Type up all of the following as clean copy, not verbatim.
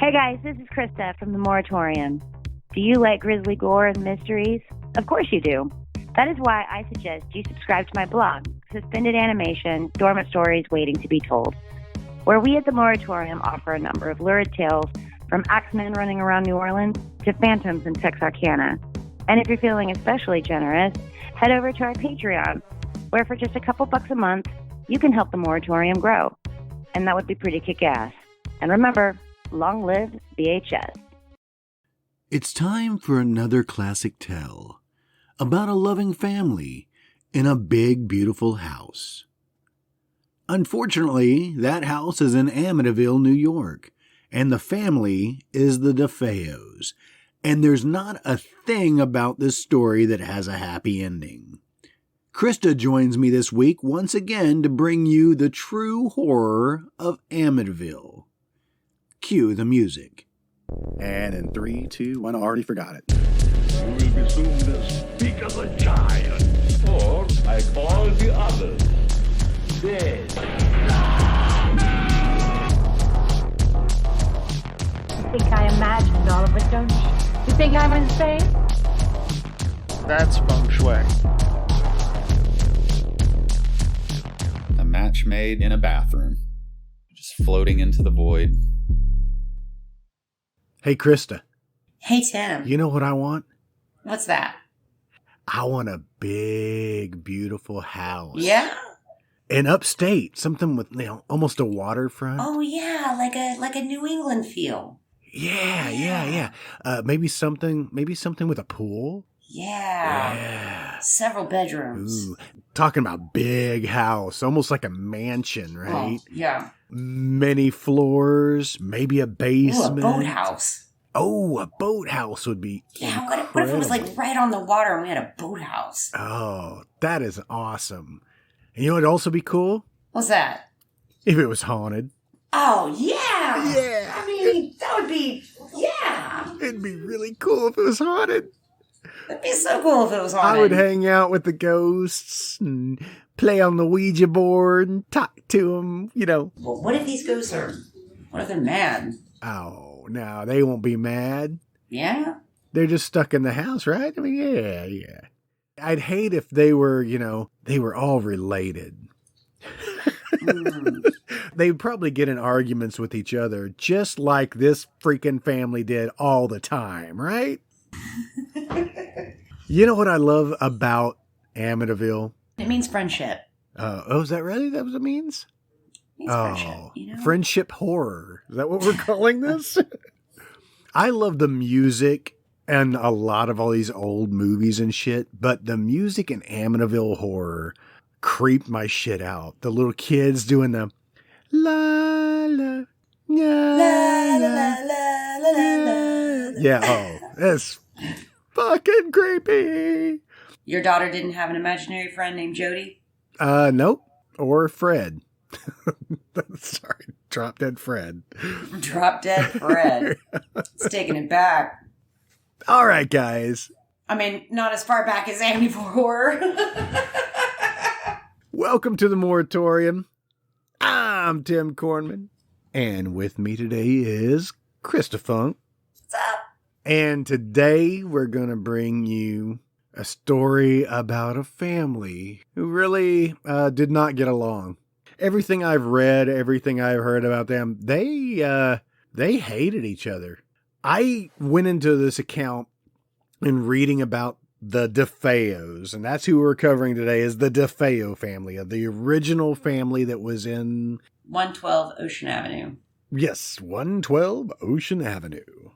Hey guys, this is Krista from the Moratorium. Do you like grisly gore and mysteries? Of course you do. That is why I suggest you subscribe to my blog, Suspended Animation, Dormant Stories Waiting to be Told, where we at the Moratorium offer a number of lurid tales from axemen running around New Orleans to phantoms in Texarkana. And if you're feeling especially generous, head over to our Patreon, where for just a couple bucks a month, you can help the Moratorium grow. And that would be pretty kick-ass. And remember, long live VHS. It's time for another classic tale about a loving family in a big, beautiful house. Unfortunately, that house is in Amityville, New York, and the family is the DeFeos, and there's not a thing about this story that has a happy ending. Krista joins me this week once again to bring you the true horror of Amityville. Cue the music. And in 3, 2, 1, I already forgot it. You will be soon as big as a giant, or like all the others, dead. You think I imagined all of it, don't you? You think I'm insane? That's feng shui. A match made in a bathroom, just floating into the void. Hey, Krista. Hey, Tim. You know what I want? What's that? I want a big, beautiful house. Yeah? In upstate, something with, almost a waterfront. Oh, yeah, like a New England feel. Yeah. Maybe something with a pool. Yeah. Several bedrooms. Ooh, talking about big house, almost like a mansion, right? Oh, yeah. Many floors, maybe a basement. Ooh, a boathouse. Oh, a boathouse would be Yeah, what if it was like right on the water and we had a boathouse? Oh, that is awesome. And you know what would also be cool? What's that? If it was haunted. Oh, yeah. Yeah. I mean, that would be, yeah. It'd be really cool if it was haunted. It'd be so cool if it was haunted. I would hang out with the ghosts and play on the Ouija board and talk to them, Well, what if these ghosts what if they're mad? Oh, no, they won't be mad. Yeah? They're just stuck in the house, right? I mean, yeah. I'd hate if they were, they were all related. They'd probably get in arguments with each other, just like this freaking family did all the time, right? You know what I love about Amityville? It means friendship. Is that really? That what it means? It means friendship, Friendship horror. Is that what we're calling this? I love the music and a lot of all these old movies and shit, but the music in Amityville Horror creeped my shit out. The little kids doing the la la la la la la. Yeah, that's fucking creepy. Your daughter didn't have an imaginary friend named Jody? Nope. Or Fred. Sorry, Drop Dead Fred. Drop Dead Fred. It's taking it back. All right, guys. I mean, not as far back as Amityville Horror. Welcome to the Moratorium. I'm Tim Kornman. And with me today is Krista Funk. What's up? And today we're going to bring you a story about a family who really did not get along. Everything I've read, everything I've heard about them, they hated each other. I went into this account and reading about the DeFeos, and that's who we're covering today, is the DeFeo family, of the original family that was in 112 Ocean Avenue. Yes, 112 Ocean Avenue.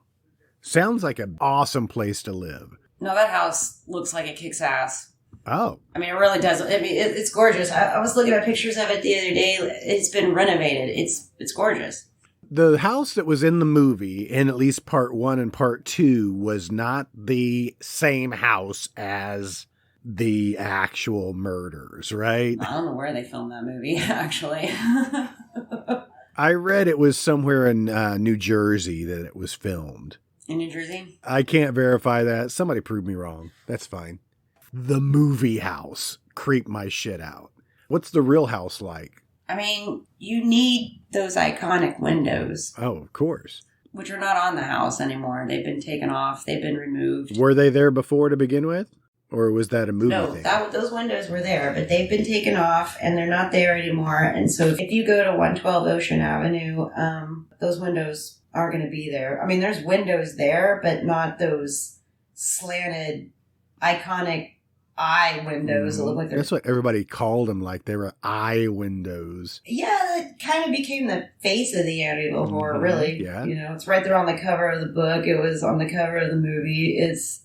Sounds like an awesome place to live. No, that house looks like it kicks ass. Oh. I mean, it really does. I mean, it's gorgeous. I was looking at pictures of it the other day. It's been renovated. It's gorgeous. The house that was in the movie, in at least part 1 and part 2, was not the same house as the actual murders, right? I don't know where they filmed that movie, actually. I read it was somewhere in New Jersey that it was filmed. In New Jersey? I can't verify that. Somebody prove me wrong. That's fine. The movie house creeped my shit out. What's the real house like? I mean, you need those iconic windows. Oh, of course. which are not on the house anymore. They've been taken off. They've been removed. Were they there before to begin with? Or was that a movie thing? No, those windows were there, but they've been taken off and they're not there anymore. And so if you go to 112 Ocean Avenue, those windows aren't going to be there. I mean, there's windows there, but not those slanted, iconic eye windows that look like they're... That's what everybody called them, like they were eye windows. Yeah, that kind of became the face of the Amityville Horror, really. Yeah. You know, it's right there on the cover of the book. It was on the cover of the movie. Isn't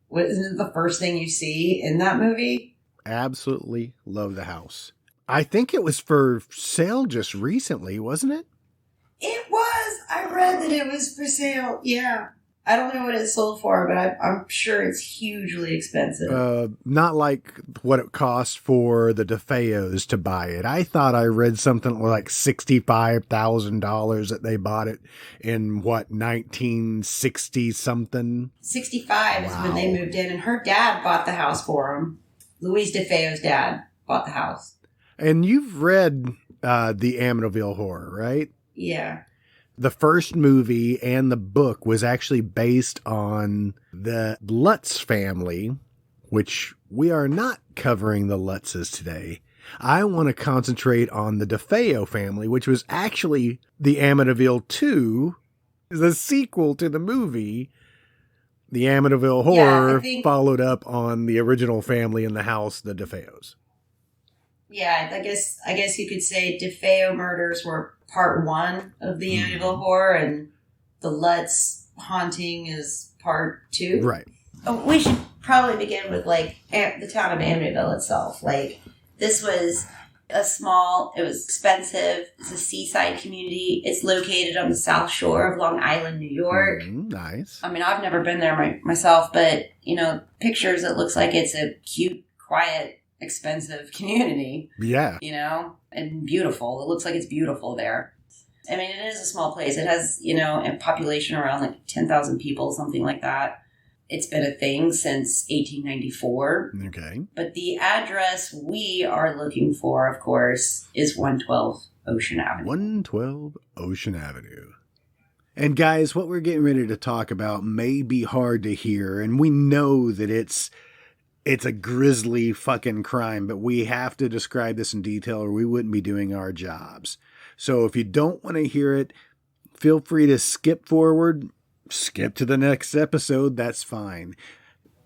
it the first thing you see in that movie? Absolutely love the house. I think it was for sale just recently, wasn't it? It was. I read that it was for sale. Yeah. I don't know what it sold for, but I'm sure it's hugely expensive. Not like what it cost for the DeFeos to buy it. I thought I read something like $65,000 that they bought it in, 1960 something? 65 is when they moved in, and her dad bought the house for him. Louise DeFeo's dad bought the house. And you've read the Amityville Horror, right? Yeah. The first movie and the book was actually based on the Lutz family, which we are not covering the Lutzes today. I want to concentrate on the DeFeo family, which was actually the Amityville 2, the sequel to the movie. The Amityville Horror followed up on the original family in the house, the DeFeos. Yeah, I guess you could say DeFeo murders were part 1 of the Amityville Horror, and the Lutz haunting is part 2. Right. We should probably begin with, like, the town of Amityville itself. Like, this was it was expensive. It's a seaside community. It's located on the South Shore of Long Island, New York. Nice. I mean, I've never been there myself, but, pictures, it looks like it's a cute, quiet, expensive community. Yeah. And beautiful. It looks like it's beautiful there. I mean, it is a small place. It has, a population around like 10,000 people, something like that. It's been a thing since 1894. Okay. But the address we are looking for, of course, is 112 Ocean Avenue. 112 Ocean Avenue. And guys, what we're getting ready to talk about may be hard to hear, and we know that it's a grisly fucking crime, but we have to describe this in detail or we wouldn't be doing our jobs. So if you don't want to hear it, feel free to skip forward, skip to the next episode. That's fine.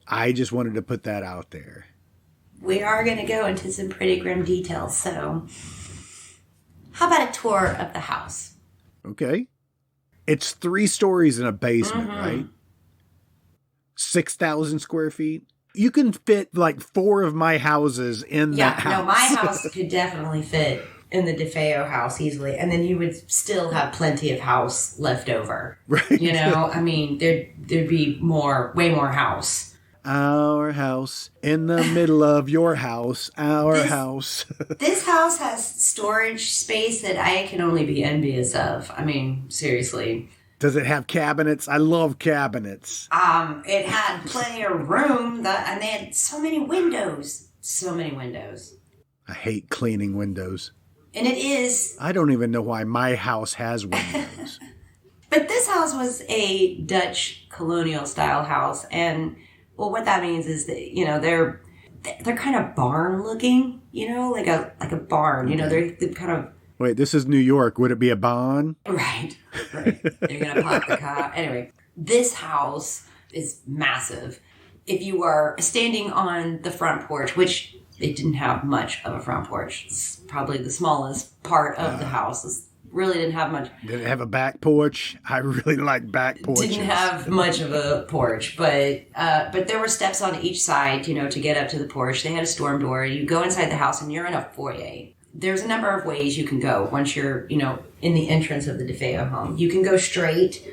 I just wanted to put that out there. We are going to go into some pretty grim details. So how about a tour of the house? Okay. It's 3 stories in a basement, right? 6,000 square feet. You can fit like 4 of my houses in that house. No, my house could definitely fit in the DeFeo house easily. And then you would still have plenty of house left over. Right. I mean, there'd be way more house. Our house in the middle of your house. Our house. This house has storage space that I can only be envious of. I mean, seriously. Does it have cabinets? I love cabinets. It had plenty of room, and they had so many windows. So many windows. I hate cleaning windows. And it is... I don't even know why my house has windows. But this house was a Dutch colonial style house, and what that means is that they're kind of barn looking, like a barn. They're kind of... Wait, this is New York. Would it be a barn? Right. They're going to pop the car. Anyway, this house is massive. If you are standing on the front porch, which it didn't have much of a front porch. It's probably the smallest part of the house. It really didn't have much. Did it have a back porch? I really like back porches. Didn't have much of a porch, but there were steps on each side, to get up to the porch. They had a storm door. You go inside the house and you're in a foyer. There's a number of ways you can go once you're, in the entrance of the DeFeo home. You can go straight,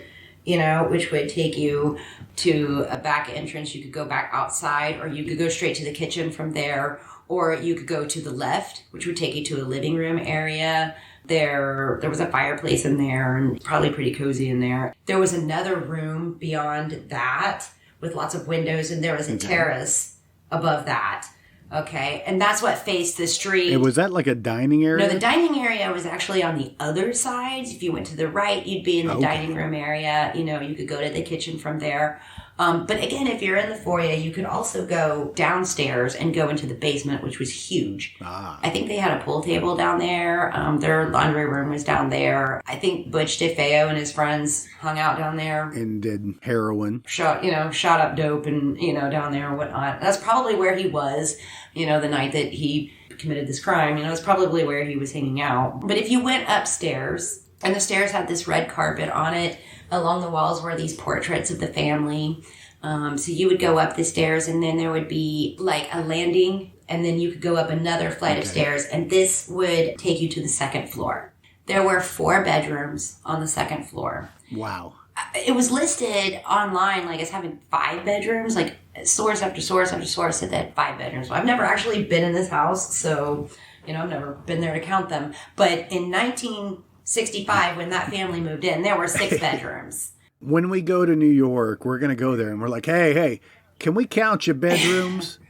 which would take you to a back entrance. You could go back outside, or you could go straight to the kitchen from there, or you could go to the left, which would take you to a living room area. There was a fireplace in there, and probably pretty cozy in there. There was another room beyond that with lots of windows, and there was a terrace above that Okay, and that's what faced the street. And was that like a dining area? No, the dining area was actually on the other side. If you went to the right, you'd be in the dining room area. You know, you could go to the kitchen from there. But again, if you're in the foyer, you could also go downstairs and go into the basement, which was huge. I think they had a pool table down there. Their laundry room was down there. I think Butch DeFeo and his friends hung out down there. And did heroin. Shot up dope and, down there and whatnot. That's probably where he was, the night that he committed this crime. It's probably where he was hanging out. But if you went upstairs, and the stairs had this red carpet on it, along the walls were these portraits of the family. So you would go up the stairs, and then there would be like a landing, and then you could go up another flight of stairs, and this would take you to the second floor. There were 4 bedrooms on the second floor. Wow. It was listed online like as having 5 bedrooms, like source after source after source said that 5 bedrooms. Well, I've never actually been in this house, so, I've never been there to count them. But in 1965, when that family moved in, there were 6 bedrooms. When we go to New York, we're going to go there and we're like, hey, can we count your bedrooms?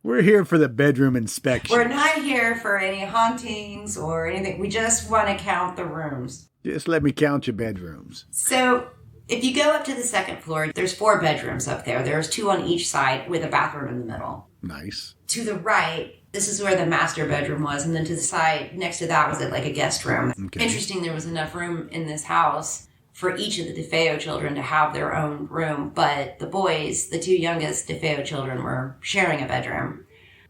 We're here for the bedroom inspection. We're not here for any hauntings or anything. We just want to count the rooms. Just let me count your bedrooms. So if you go up to the second floor, there's 4 bedrooms up there. There's 2 on each side with a bathroom in the middle. Nice. To the right, this is where the master bedroom was. And then to the side, next to that was like a guest room. Okay. Interesting, there was enough room in this house for each of the DeFeo children to have their own room. But the boys, the 2 youngest DeFeo children, were sharing a bedroom.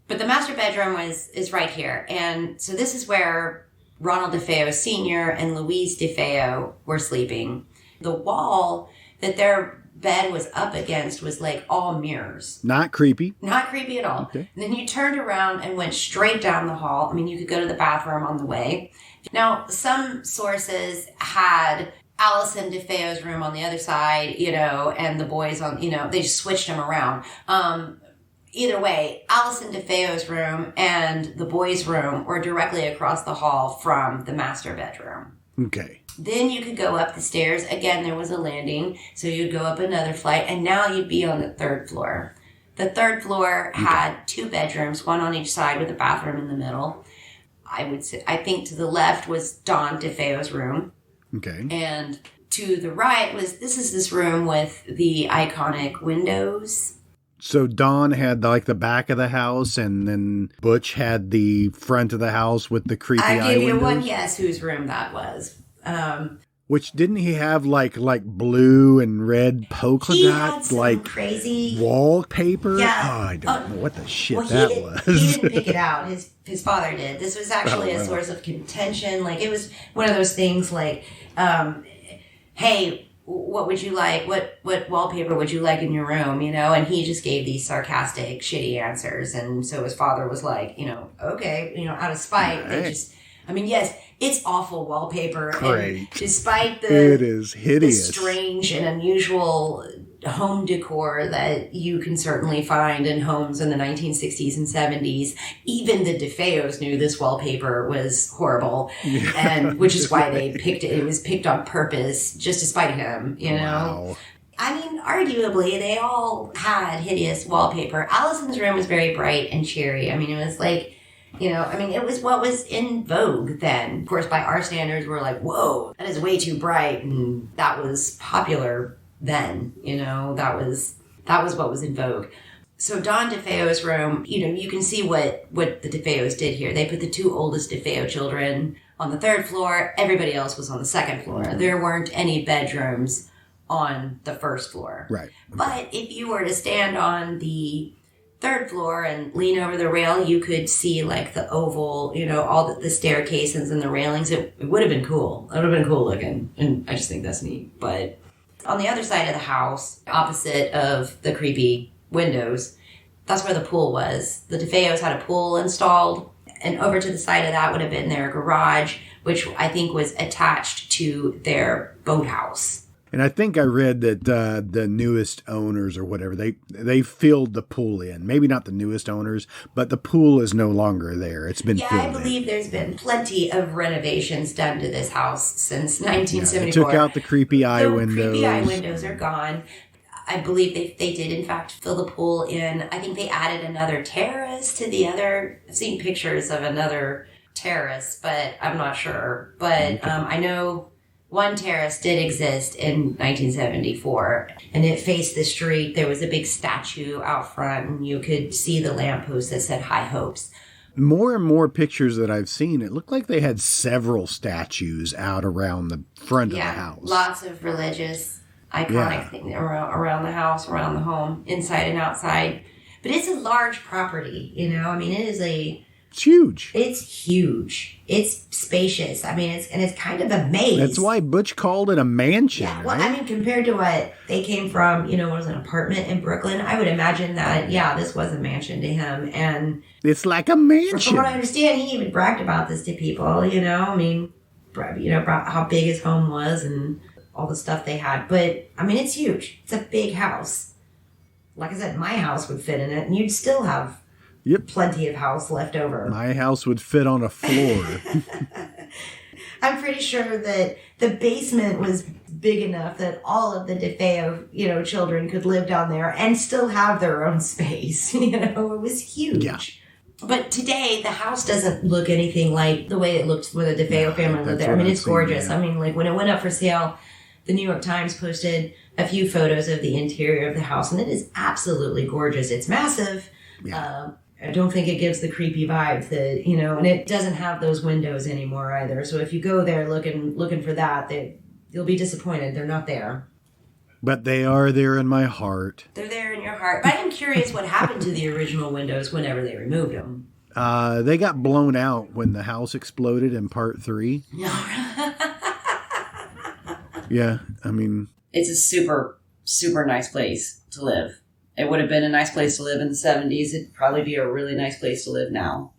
But the master bedroom is right here. And so this is where Ronald DeFeo Sr. and Louise DeFeo were sleeping. The wall that their bed was up against was like all mirrors. Not creepy. Not creepy at all. Okay. And then you turned around and went straight down the hall. I mean, you could go to the bathroom on the way. Now, some sources had Allison DeFeo's room on the other side, and the boys on, they just switched them around. Either way, Allison DeFeo's room and the boys' room were directly across the hall from the master bedroom. Okay. Then you could go up the stairs. Again, there was a landing, so you'd go up another flight, and now you'd be on the 3rd floor. The 3rd floor had 2 bedrooms, 1 on each side with a bathroom in the middle. I think to the left was Don DeFeo's room. Okay. And to the right this is this room with the iconic windows. So Don had like the back of the house, and then Butch had the front of the house with the creepy eye windows. I give you one guess whose room that was. Which didn't he have like blue and red polka dot like crazy wallpaper? Yeah. Oh, I don't know what the shit was. He didn't pick it out. His father did. This was actually a source of contention. Like, it was one of those things like, hey, what would you like? What wallpaper would you like in your room? And he just gave these sarcastic, shitty answers. And so his father was like, okay, out of spite, they just, yes, it's awful wallpaper. Great. And despite it is hideous, the strange and unusual home decor that you can certainly find in homes in the 1960s and 70s, even the DeFeos knew this wallpaper was horrible, and which is why they picked it. It was picked on purpose, just to spite him, Wow. Arguably, they all had hideous wallpaper. Allison's room was very bright and cheery. It was like, it was what was in vogue then. Of course, by our standards, we're like, whoa, that is way too bright, and that was popular then. That was what was in vogue. So Don DeFeo's room, you can see what the DeFeos did here. They put the 2 oldest DeFeo children on the 3rd floor. Everybody else was on the 2nd floor. There weren't any bedrooms on the 1st floor. Right. Okay. But if you were to stand on the 3rd floor and lean over the rail, you could see like the oval, all the staircases and the railings. It would have been cool. It would have been cool looking. And I just think that's neat. But on the other side of the house, opposite of the creepy windows, that's where the pool was. The DeFeos had a pool installed, and over to the side of that would have been their garage, which I think was attached to their boathouse. And I think I read that the newest owners or whatever, they filled the pool in. Maybe not the newest owners, but the pool is no longer there. It's been filled in. I believe there's been plenty of renovations done to this house since 1974. They took out the creepy eye windows. The creepy eye windows are gone. I believe they did, in fact, fill the pool in. I think they added another terrace to the other. I've seen pictures of another terrace, but I'm not sure. But I know one terrace did exist in 1974, and it faced the street. There was a big statue out front, and you could see the lamppost that said High Hopes. More and more pictures that I've seen, it looked like they had several statues out around the front of the house. Lots of religious, iconic things around the house, around the home, inside and outside. But it's a large property, you know. I mean, it's huge. It's huge. It's spacious. I mean, it's kind of a maze. That's why Butch called it a mansion. Yeah, well, right? I mean, compared to what they came from, you know, what was an apartment in Brooklyn, I would imagine that, this was a mansion to him. And it's like a mansion. From what I understand, he even bragged about this to people, you know, I mean, about how big his home was and all the stuff they had. But, I mean, it's huge. It's a big house. Like I said, my house would fit in it, and you'd still have plenty of house left over. My house would fit on a floor. I'm pretty sure that the basement was big enough that all of the DeFeo, children could live down there and still have their own space. It was huge. Yeah. But today, the house doesn't look anything like the way it looked when the DeFeo family lived there. I mean, it's gorgeous. I mean, like when it went up for sale, the New York Times posted a few photos of the interior of the house, and it is absolutely gorgeous. It's massive. Yeah. I don't think it gives the creepy vibe that, and it doesn't have those windows anymore either. So if you go there looking for that, you'll be disappointed. They're not there. But they are there in my heart. They're there in your heart. But I'm curious what happened to the original windows whenever they removed them. They got blown out when the house exploded in part 3. Yeah, I mean... It's a super, super nice place to live. It would have been a nice place to live in the 70s. It'd probably be a really nice place to live now.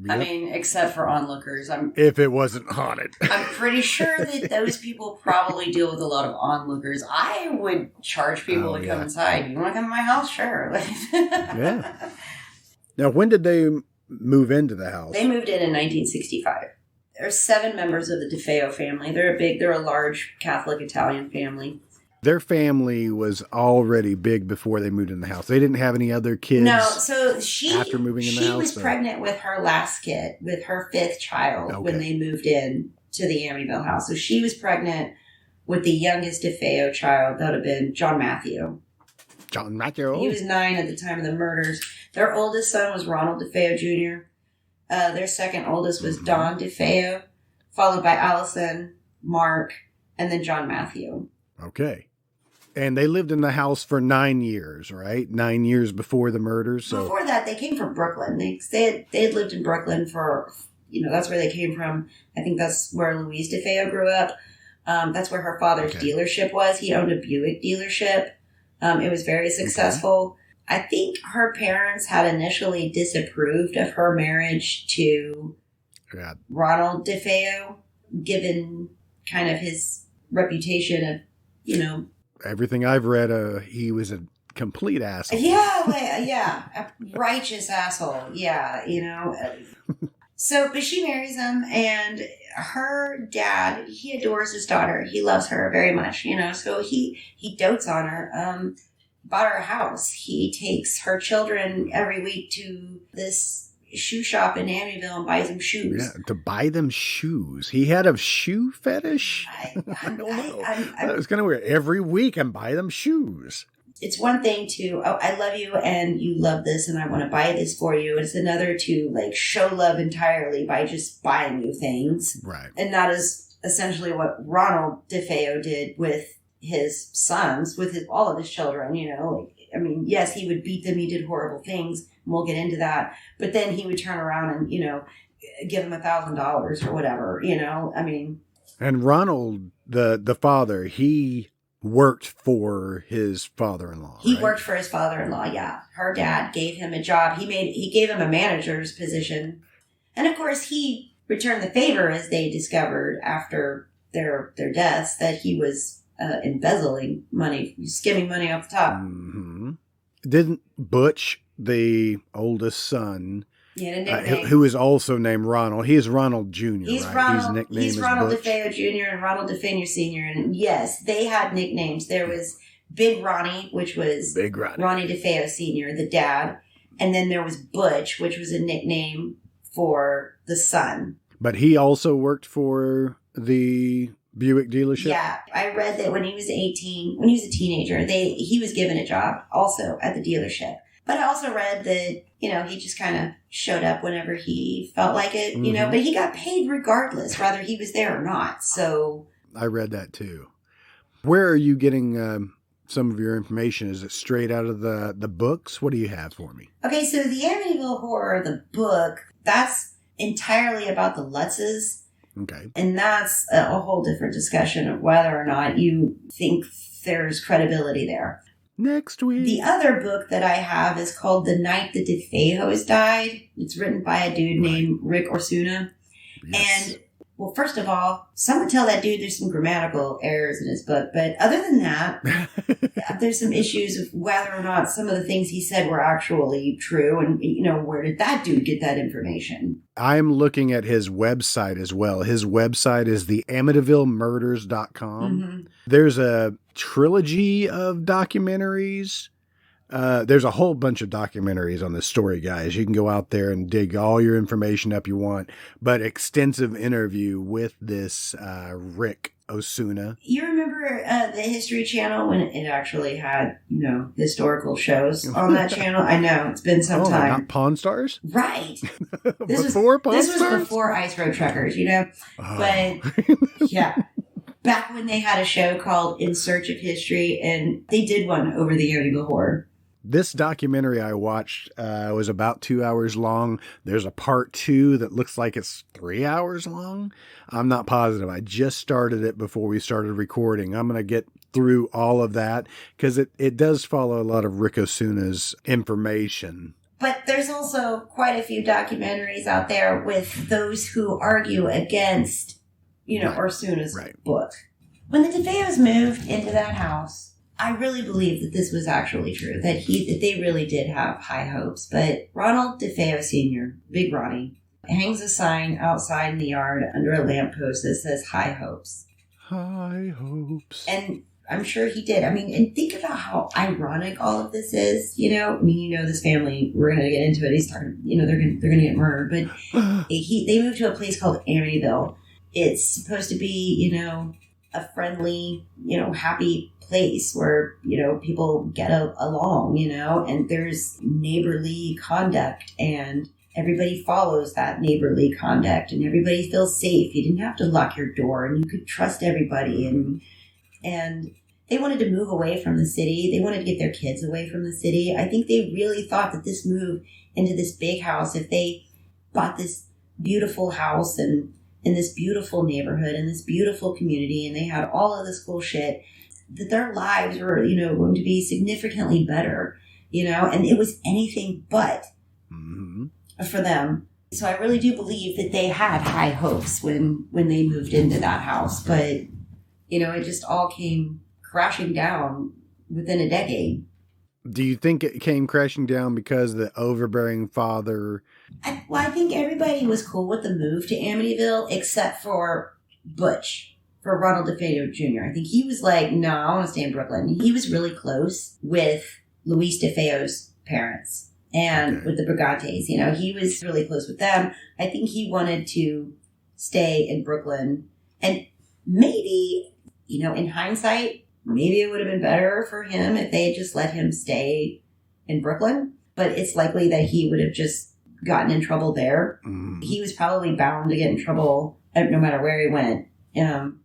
Yep. I mean, except for onlookers. If it wasn't haunted. I'm pretty sure that those people probably deal with a lot of onlookers. I would charge people to come inside. You want to come to my house? Sure. Yeah. Now, when did they move into the house? They moved in 1965. There's 7 members of the DeFeo family. They're a large Catholic Italian family. Their family was already big before they moved in the house. They didn't have any other kids. No, so after moving in the house. She was pregnant with her last kid, with her 5th child when they moved in to the Amityville house. So she was pregnant with the youngest DeFeo child. That would have been John Matthew. John Matthew. He was 9 at the time of the murders. Their oldest son was Ronald DeFeo Jr. Their second oldest was Don DeFeo, followed by Allison, Mark, and then John Matthew. Okay. And they lived in the house for 9 years, right? 9 years before the murders. So before that, they came from Brooklyn. They had lived in Brooklyn for, that's where they came from. I think that's where Louise DeFeo grew up. That's where her father's dealership was. He owned a Buick dealership. It was very successful. I think her parents had initially disapproved of her marriage to Ronald DeFeo, given kind of his reputation of, everything I've read, he was a complete asshole. Yeah, a righteous asshole. Yeah, So, but she marries him, and her dad, he adores his daughter. He loves her very much, so he dotes on her. Bought her a house. He takes her children every week to this shoe shop in Amityville and buys them shoes. Yeah, to buy them shoes. He had a shoe fetish? I don't know. I was going to wear every week and buy them shoes. It's one thing to, I love you and you love this and I want to buy this for you. It's another to show love entirely by just buying you things. Right. And that is essentially what Ronald DeFeo did with his sons, with all of his children, yes, he would beat them. He did horrible things. And we'll get into that. But then he would turn around and, give them $1,000 or whatever, And Ronald, the father, he worked for his father-in-law. He worked for his father-in-law, yeah. Her dad gave him a job. He gave him a manager's position. And of course, he returned the favor as they discovered after their deaths that he was embezzling money, skimming money off the top. Mm-hmm. Didn't Butch, the oldest son, who is also named Ronald, he is Ronald Jr., He's right? Ronald, His nickname he's is Ronald Butch. DeFeo Jr. and Ronald DeFeo Sr. And yes, they had nicknames. There was Big Ronnie, which was Big Ronnie. Ronnie DeFeo Sr., the dad. And then there was Butch, which was a nickname for the son. But he also worked for the Buick dealership? Yeah. I read that when he was 18, when he was a teenager, he was given a job also at the dealership. But I also read that, he just kind of showed up whenever he felt like it, but he got paid regardless, whether he was there or not. So I read that too. Where are you getting some of your information? Is it straight out of the books? What do you have for me? Okay, so the Amityville Horror, the book, that's entirely about the Lutzes. Okay. And that's a whole different discussion of whether or not you think there's credibility there. Next week. The other book that I have is called The Night the DeFeos Died. It's written by a dude named Rick Orsuna. Yes. And, well, first of all, some would tell that dude there's some grammatical errors in his book. But other than that, there's some issues of whether or not some of the things he said were actually true. And, where did that dude get that information? I'm looking at his website as well. His website is the AmityvilleMurders.com. Mm-hmm. There's a trilogy of documentaries. There's a whole bunch of documentaries on this story, guys. You can go out there and dig all your information up you want, but extensive interview with this Rick Osuna. You remember the History Channel when it actually had, historical shows on that channel? I know, it's been some time. Not Pawn Stars? Right. Before Pawn Stars? This was before Ice Road Truckers, But, yeah. Back when they had a show called In Search of History, and they did one over the Amityville Horror. This documentary I watched was about 2 hours long. There's a part 2 that looks like it's 3 hours long. I'm not positive. I just started it before we started recording. I'm going to get through all of that because it does follow a lot of Rick Osuna's information. But there's also quite a few documentaries out there with those who argue against Orsuna's book. When the DeFeos moved into that house, I really believe that this was actually true, that they really did have high hopes. But Ronald DeFeo Sr., Big Ronnie, hangs a sign outside in the yard under a lamppost that says high hopes. High hopes. And I'm sure he did. I mean, and think about how ironic all of this is, this family, we're going to get into it. He's talking, they're going to get murdered. But they moved to a place called Amityville. It's supposed to be, a friendly, happy place where, people get along, and there's neighborly conduct and everybody follows that neighborly conduct and everybody feels safe. You didn't have to lock your door and you could trust everybody. And they wanted to move away from the city. They wanted to get their kids away from the city. I think they really thought that this move into this big house, if they bought this beautiful house and in this beautiful neighborhood, in this beautiful community, and they had all of this cool shit, that their lives were, going to be significantly better, and it was anything but for them. So I really do believe that they had high hopes when they moved into that house, but, it just all came crashing down within a decade. Do you think it came crashing down because the overbearing father? I think everybody was cool with the move to Amityville except for Butch, for Ronald DeFeo Jr. I think he was like, no, I want to stay in Brooklyn. He was really close with Luis DeFeo's parents and with the Brigantes. He was really close with them. I think he wanted to stay in Brooklyn. And maybe, in hindsight, maybe it would have been better for him if they had just let him stay in Brooklyn. But it's likely that he would have just gotten in trouble there. He was probably bound to get in trouble no matter where he went.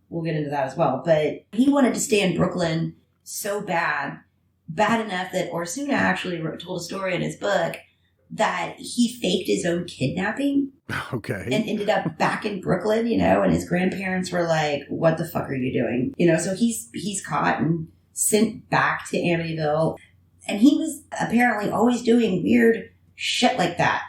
We'll get into that as well. But he wanted to stay in Brooklyn so bad enough that Orsuna actually told a story in his book that he faked his own kidnapping. Okay. And ended up back in Brooklyn, and his grandparents were like, what the fuck are you doing? So he's caught and sent back to Amityville. And he was apparently always doing weird shit like that,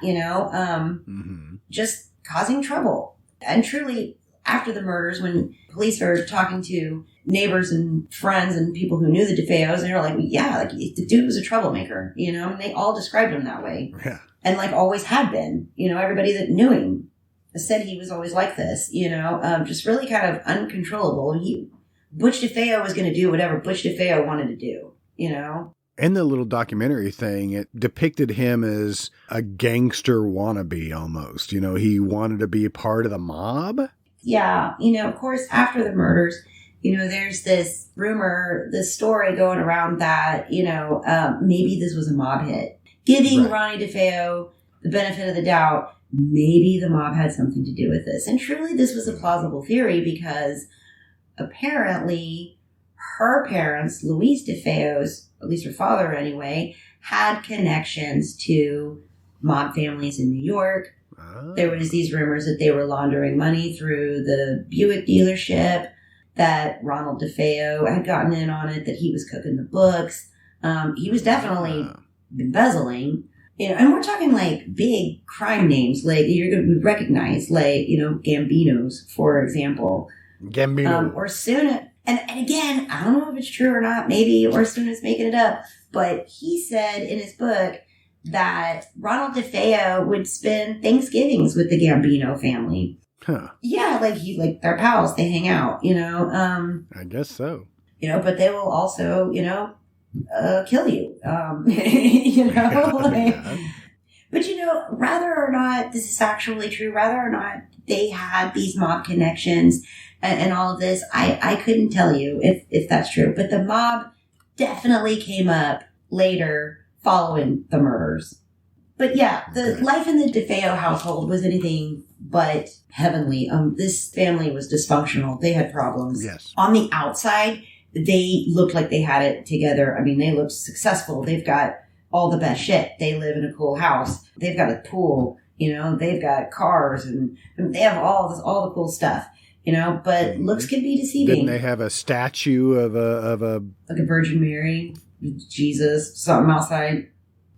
just causing trouble. And truly, after the murders, when police are talking to neighbors and friends and people who knew the DeFeos, and they're like, yeah, like the dude was a troublemaker, and they all described him that way. Yeah. And like always had been, everybody that knew him said he was always like this, just really kind of uncontrollable. And Butch DeFeo was going to do whatever Butch DeFeo wanted to do, you know? In the little documentary thing, it depicted him as a gangster wannabe almost. You know, he wanted to be a part of the mob. Yeah. You know, of course, after the murders, you know, there's this rumor, this story going around that, you know, maybe this was a mob hit. Giving Ronnie DeFeo the benefit of the doubt, maybe the mob had something to do with this. And truly, this was a plausible theory because apparently her parents, Louise DeFeo's, at least her father anyway, had connections to mob families in New York. Oh. There was these rumors that they were laundering money through the Buick dealership, that Ronald DeFeo had gotten in on it, that he was cooking the books. He was definitely embezzling. You know, and we're talking like big crime names, like you're going to recognize, like, you know, Gambino's, for example. Gambino. Or soon. And again, I don't know if it's true or not, maybe, or Suna's making it up, but he said in his book that Ronald DeFeo would spend Thanksgivings with the Gambino family. Huh. Yeah, like they're pals, they hang out, you know. I guess so. You know, but they will also, you know, kill you. You know, like, but you know, whether or not this is actually true, whether or not they had these mob connections and all of this, I couldn't tell you if that's true. But the mob definitely came up later following the murders. But yeah, the life in the DeFeo household was anything but heavenly. This family was dysfunctional. They had problems. Yes. On the outside, they looked like they had it together. I mean, they looked successful. They've got all the best shit. They live in a cool house. They've got a pool. You know, they've got cars and they have all the cool stuff. You know, but looks can be deceiving. Didn't they have a statue of a like a Virgin Mary, Jesus, something outside?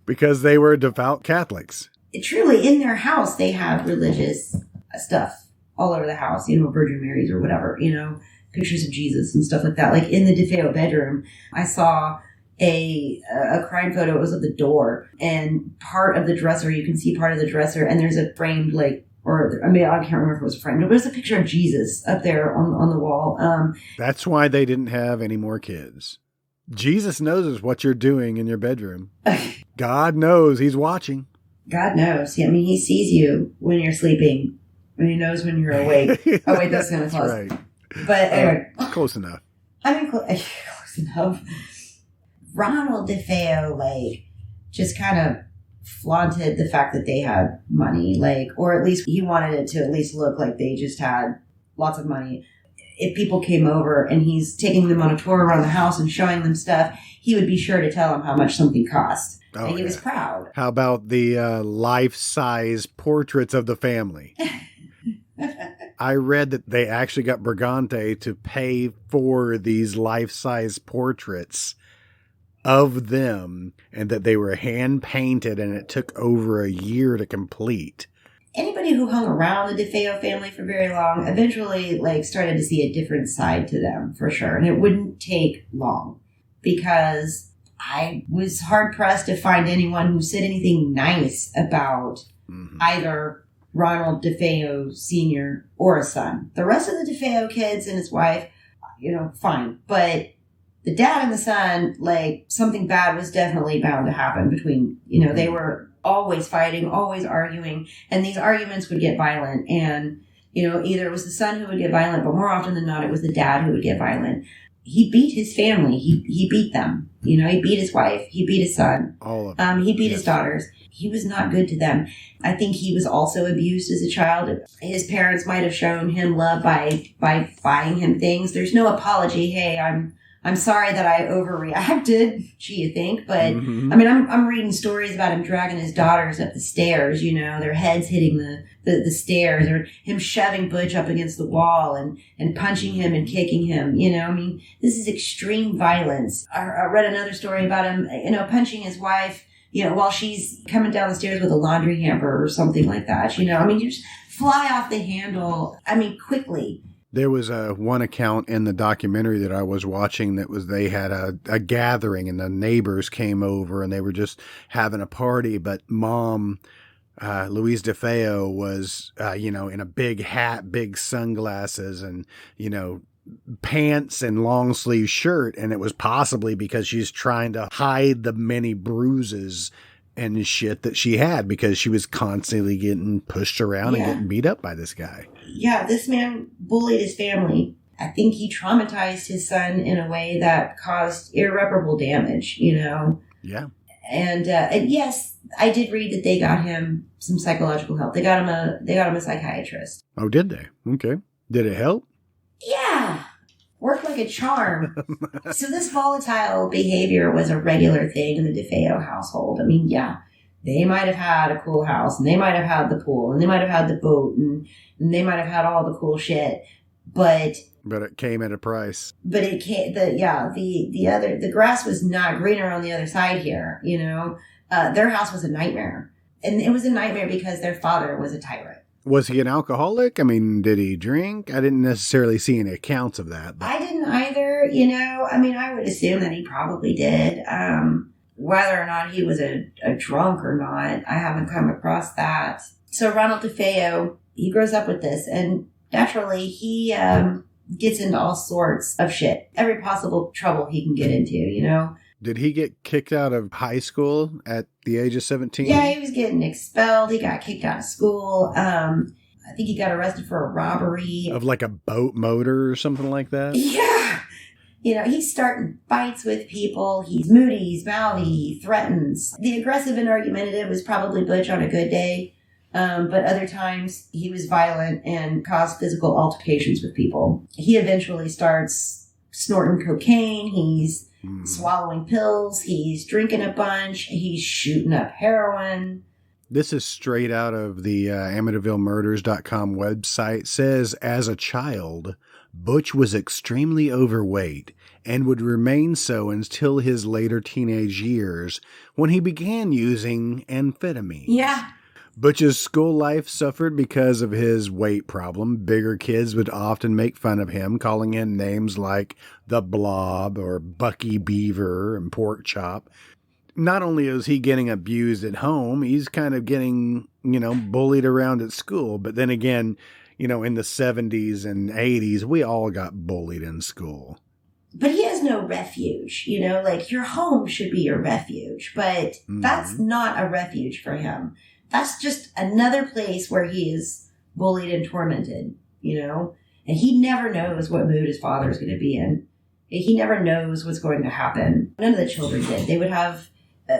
Because they were devout Catholics. Truly, in their house, they have religious stuff all over the house. You know, Virgin Marys or whatever. You know, pictures of Jesus and stuff like that. Like in the DeFeo bedroom, I saw a crime photo. It was of the door and part of the dresser. You can see part of the dresser, and there's a framed or I mean, I can't remember if it was framed, but there's a picture of Jesus up there on the wall. That's why they didn't have any more kids. Jesus knows what you're doing in your bedroom. God knows he's watching. God knows. Yeah, I mean, he sees you when you're sleeping. And he knows when you're awake. Oh, wait, that's kind of close. Right. But anyway. Close enough. I mean, close enough. Ronald DeFeo, just kind of flaunted the fact that they had money, or at least he wanted it to at least look like they just had lots of money. If people came over and he's taking them on a tour around the house and showing them stuff, he would be sure to tell them how much something cost. Oh, and he was proud. How about the life-size portraits of the family? I read that they actually got Brigante to pay for these life-size portraits of them and that they were hand-painted and it took over a year to complete. Anybody who hung around the DeFeo family for very long eventually started to see a different side to them, for sure. And it wouldn't take long because I was hard-pressed to find anyone who said anything nice about either Ronald DeFeo Sr. or his son. The rest of the DeFeo kids and his wife, fine. But the dad and the son, something bad was definitely bound to happen between, they were always fighting, always arguing, and these arguments would get violent. And, either it was the son who would get violent, but more often than not, it was the dad who would get violent. He beat his family. He beat them. He beat his wife. He beat his son. All of them. He beat his daughters. He was not good to them. I think he was also abused as a child. His parents might have shown him love by buying him things. There's no apology. Hey, I'm sorry that I overreacted. Gee, you think? But I mean, I'm reading stories about him dragging his daughters up the stairs. Their heads hitting the stairs, or him shoving Butch up against the wall and punching him and kicking him. I mean, this is extreme violence. I read another story about him, punching his wife, while she's coming down the stairs with a laundry hamper or something like that. I mean, you just fly off the handle. I mean, quickly. There was one account in the documentary that I was watching that was they had a gathering and the neighbors came over and they were just having a party. But Mom, Louise DeFeo, was, in a big hat, big sunglasses and, pants and long sleeve shirt, and it was possibly because she's trying to hide the many bruises and shit that she had because she was constantly getting pushed around and getting beat up by this guy. Yeah, this man bullied his family. I think he traumatized his son in a way that caused irreparable damage, Yeah. And yes, I did read that they got him some psychological help. They got him a psychiatrist. Oh, did they? Okay. Did it help? Yeah. Worked like a charm. So this volatile behavior was a regular thing in the DeFeo household. I mean, yeah, they might have had a cool house, and they might have had the pool, and they might have had the boat, and they might have had all the cool shit, but it came at a price. But it can't. The grass was not greener on the other side here. Their house was a nightmare, and it was a nightmare because their father was a tyrant. Was he an alcoholic? I mean, did he drink? I didn't necessarily see any accounts of that. But I didn't either. I mean, I would assume that he probably did. Whether or not he was a drunk or not, I haven't come across that. So Ronald DeFeo, he grows up with this, and naturally he gets into all sorts of shit. Every possible trouble he can get into, Did he get kicked out of high school at the age of 17? Yeah, he was getting expelled. He got kicked out of school. I think he got arrested for a robbery. Of like a boat motor or something like that? Yeah. He's starting fights with people. He's moody, he's mouthy, he threatens. The aggressive and argumentative was probably Butch on a good day. But other times he was violent and caused physical altercations with people. He eventually starts snorting cocaine. He's swallowing pills. He's drinking a bunch. He's shooting up heroin. This is straight out of the AmityvilleMurders.com website. It says, as a child, Butch was extremely overweight and would remain so until his later teenage years when he began using amphetamine. Yeah. Butch's school life suffered because of his weight problem. Bigger kids would often make fun of him, calling him names like the Blob or Bucky Beaver and Pork Chop. Not only is he getting abused at home, he's kind of getting, bullied around at school. But then again, in the 70s and 80s, we all got bullied in school. But he has no refuge, like your home should be your refuge. But that's not a refuge for him. That's just another place where he is bullied and tormented, and he never knows what mood his father is going to be in. He never knows what's going to happen. None of the children did. They would have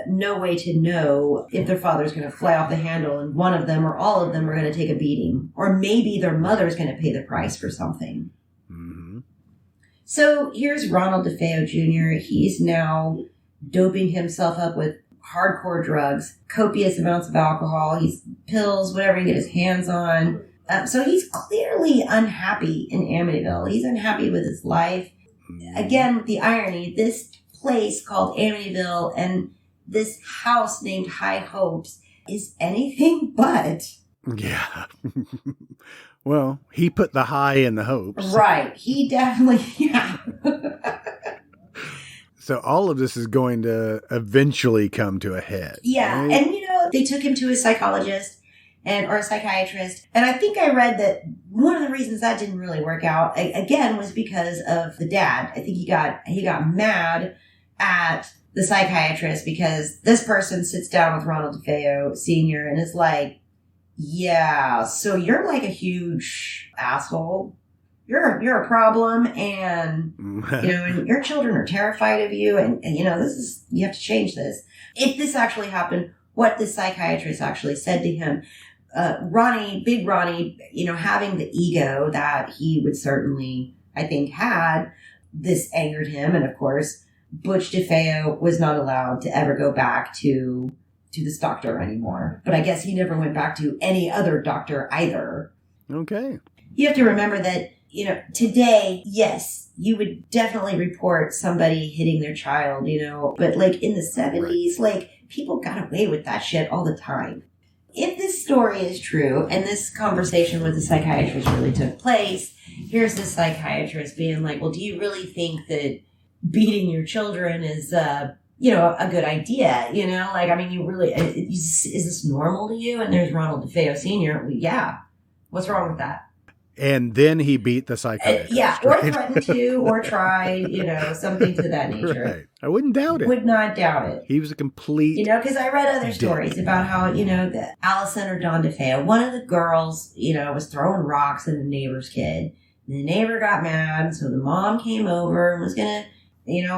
no way to know if their father's going to fly off the handle and one of them or all of them are going to take a beating. Or maybe their mother's going to pay the price for something. Mm-hmm. So here's Ronald DeFeo Jr. He's now doping himself up with hardcore drugs, copious amounts of alcohol, he's pills, whatever he can get his hands on. So he's clearly unhappy in Amityville. He's unhappy with his life. Again, with the irony, this place called Amityville and this house named High Hopes is anything but. Yeah. Well, he put the high in the hopes. Right. He definitely, yeah. So all of this is going to eventually come to a head. Yeah. Right? And, they took him to a psychologist or a psychiatrist. And I think I read that one of the reasons that didn't really work out, again, was because of the dad. I think he got mad at the psychiatrist because this person sits down with Ronald DeFeo Sr. and is like, yeah, so you're like a huge asshole. You're a problem, and and your children are terrified of you, and you have to change this. If this actually happened, what the psychiatrist actually said to him, Big Ronnie, having the ego that he would certainly, I think, had, this angered him, and of course, Butch DeFeo was not allowed to ever go back to this doctor anymore. But I guess he never went back to any other doctor either. Okay. You have to remember that, today, yes, you would definitely report somebody hitting their child, but like in the 70s, like people got away with that shit all the time. If this story is true and this conversation with the psychiatrist really took place, here's the psychiatrist being like, well, do you really think that beating your children is, a good idea? You really, is this normal to you? And there's Ronald DeFeo Sr. Yeah. What's wrong with that? And then he beat the psychiatrist. Or right? threatened to, or tried, something to that nature. Right. I wouldn't doubt it. Would not doubt it. He was a complete... because I read other stories about how, that Allison or Don DeFeo, one of the girls, was throwing rocks at a neighbor's kid. And the neighbor got mad, so the mom came over and was going to,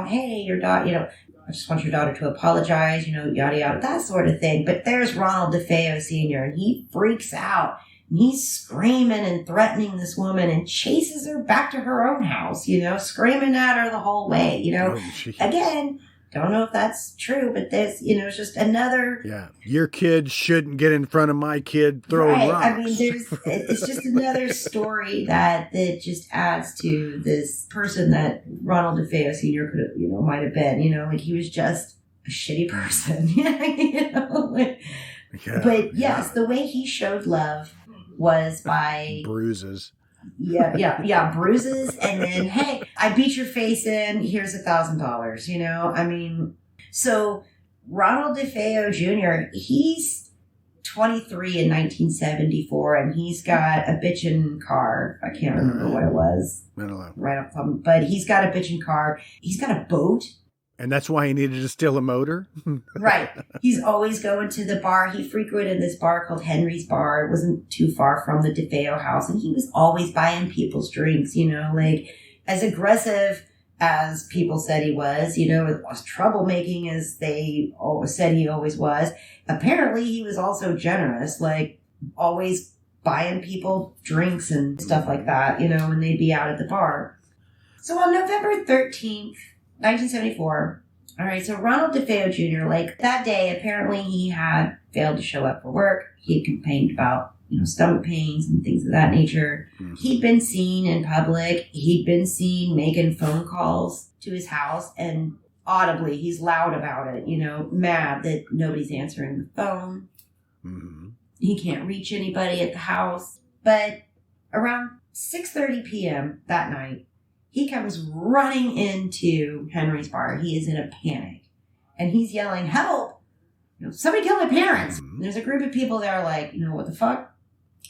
hey, your daughter, I just want your daughter to apologize, yada, yada, that sort of thing. But there's Ronald DeFeo Sr., and he freaks out. And he's screaming and threatening this woman and chases her back to her own house, screaming at her the whole way, Again, don't know if that's true, but there's, it's just another... Yeah, your kid shouldn't get in front of my kid throwing rocks. I mean, it's just another story that just adds to this person that Ronald DeFeo Sr. could have, might have been, like he was just a shitty person, But yes, the way he showed love was by... bruises. Yeah, bruises, and then, hey, I beat your face in, here's $1,000, so Ronald DeFeo Jr., he's 23 in 1974, and he's got a bitchin' car. I can't remember what it was. I don't know. Right off the top, but he's got a bitchin' car. He's got a boat. And that's why he needed to steal a motor? Right. He's always going to the bar. He frequented this bar called Henry's Bar. It wasn't too far from the DeFeo house. And he was always buying people's drinks, as aggressive as people said he was, as troublemaking as they always said he always was. Apparently, he was also generous, always buying people drinks and stuff like that, when they'd be out at the bar. So on November 13th, 1974. All right, so Ronald DeFeo Jr., that day, apparently he had failed to show up for work. He had complained about, stomach pains and things of that nature. Mm-hmm. He'd been seen in public. He'd been seen making phone calls to his house, and audibly, he's loud about it, mad that nobody's answering the phone. Mm-hmm. He can't reach anybody at the house. But around 6:30 p.m. that night, he comes running into Henry's Bar. He is in a panic. And he's yelling, help! Somebody killed my parents. And there's a group of people that are like, what the fuck?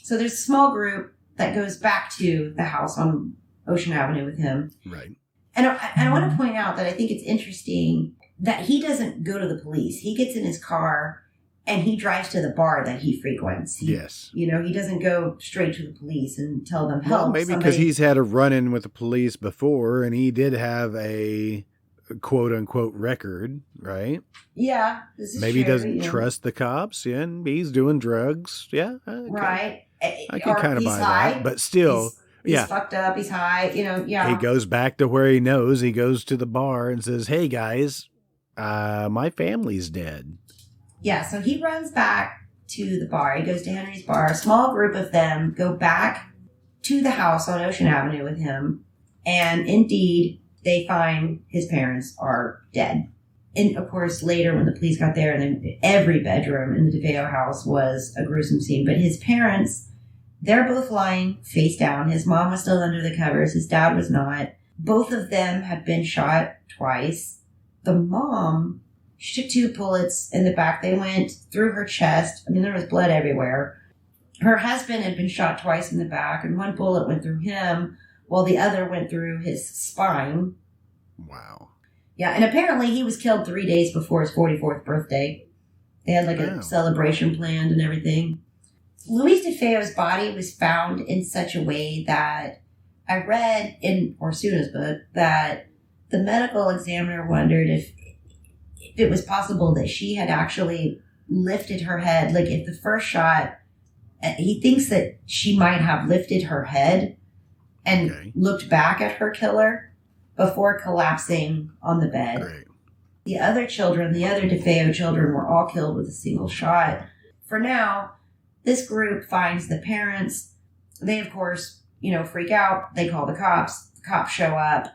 So there's a small group that goes back to the house on Ocean Avenue with him. Right. And I want to point out that I think it's interesting that he doesn't go to the police. He gets in his car and he drives to the bar that he frequents. Yes. He doesn't go straight to the police and tell them help. Well, maybe because he's had a run-in with the police before, and he did have a quote-unquote record, right? Yeah, this is maybe true, he doesn't trust the cops, and he's doing drugs. Yeah. Right. I can kind of buy that, but still... He's fucked up. He's high. He goes back to where he knows. He goes to the bar and says, hey, guys, my family's dead. Yeah, so he runs back to the bar. He goes to Henry's Bar. A small group of them go back to the house on Ocean Avenue with him. And indeed, they find his parents are dead. And of course, later when the police got there, and then every bedroom in the DeFeo house was a gruesome scene. But his parents, they're both lying face down. His mom was still under the covers. His dad was not. Both of them had been shot twice. The mom... she took 2 bullets in the back. They went through her chest. I mean, there was blood everywhere. Her husband had been shot twice in the back, and 1 bullet went through him, while the other went through his spine. Wow. Yeah, and apparently he was killed 3 days before his 44th birthday. They had a celebration planned and everything. Luis DeFeo's body was found in such a way that I read in Orsuna's book that the medical examiner wondered if it was possible that she had actually lifted her head. If the first shot, he thinks that she might have lifted her head and looked back at her killer before collapsing on the bed. Great. The other children, the other DeFeo children, were all killed with a single shot. For now, this group finds the parents. They, of course, freak out. They call the cops. The cops show up.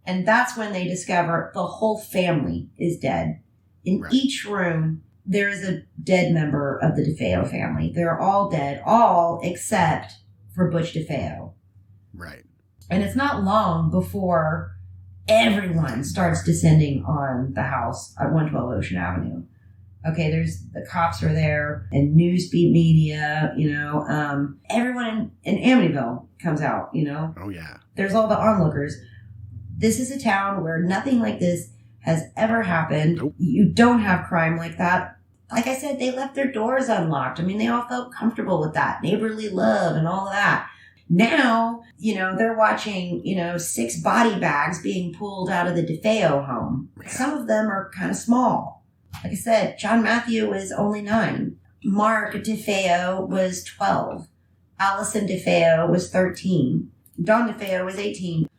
And that's when they discover the whole family is dead. In each room, there is a dead member of the DeFeo family. They're all dead, all except for Butch DeFeo. Right. And it's not long before everyone starts descending on the house at 112 Ocean Avenue. Okay, there's the cops are there and newsbeat media, everyone in Amityville comes out, Oh, yeah. There's all the onlookers. This is a town where nothing like this has ever happened. Nope. You don't have crime like that. Like I said, they left their doors unlocked. I mean, they all felt comfortable with that. Neighborly love and all of that. Now, they're watching, 6 body bags being pulled out of the DeFeo home. Some of them are kind of small. Like I said, John Matthew was only 9. Mark DeFeo was 12. Allison DeFeo was 13. Don DeFeo was 18.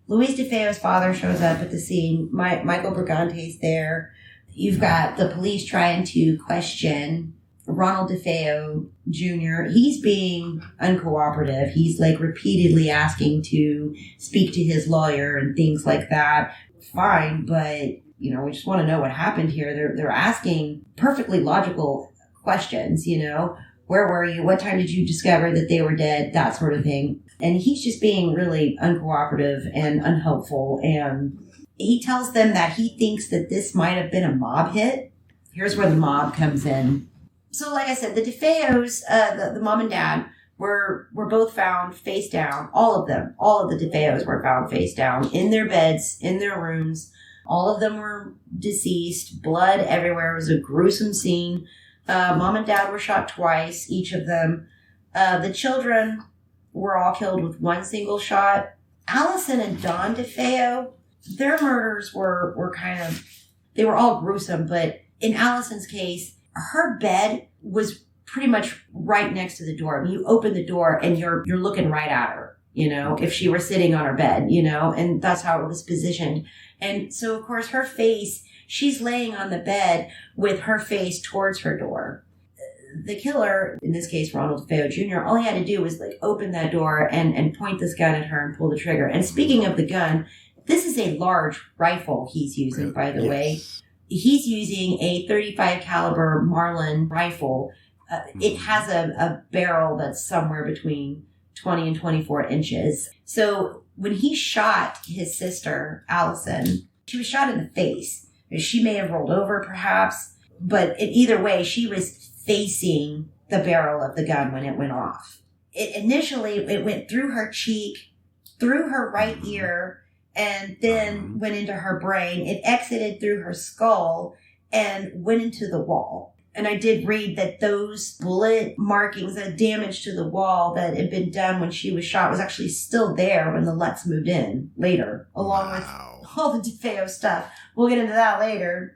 Luis DeFeo's father shows up at the scene. Michael Brigante's there. You've got the police trying to question Ronald DeFeo Jr. He's being uncooperative. He's repeatedly asking to speak to his lawyer and things like that. Fine, but we just want to know what happened here. They're asking perfectly logical questions, Where were you? What time did you discover that they were dead? That sort of thing. And he's just being really uncooperative and unhelpful. And he tells them that he thinks that this might have been a mob hit. Here's where the mob comes in. So like I said, the DeFeos, the mom and dad, were both found face down. All of them. All of the DeFeos were found face down in their beds, in their rooms. All of them were deceased. Blood everywhere. It was a gruesome scene. Mom and dad were shot twice, each of them. The children were all killed with one single shot. Allison and Don DeFeo, their murders were they were all gruesome, but in Allison's case, her bed was pretty much right next to the door. I mean, you open the door and you're looking right at her, if she were sitting on her bed, and that's how it was positioned. And so, of course, her face, she's laying on the bed with her face towards her door. The killer, in this case, Ronald DeFeo Jr., all he had to do was open that door and point this gun at her and pull the trigger. And speaking of the gun, this is a large rifle he's using, by the way. He's using a 35 caliber Marlin rifle. It has a barrel that's somewhere between 20 and 24 inches. So when he shot his sister, Allison, she was shot in the face. She may have rolled over, perhaps, but in either way, she was facing the barrel of the gun when it went off. It went through her cheek, through her right ear, and then went into her brain. It exited through her skull and went into the wall. And I did read that those bullet markings, that damage to the wall that had been done when she was shot was actually still there when the Lutz moved in later, along with all the DeFeo stuff. We'll get into that later.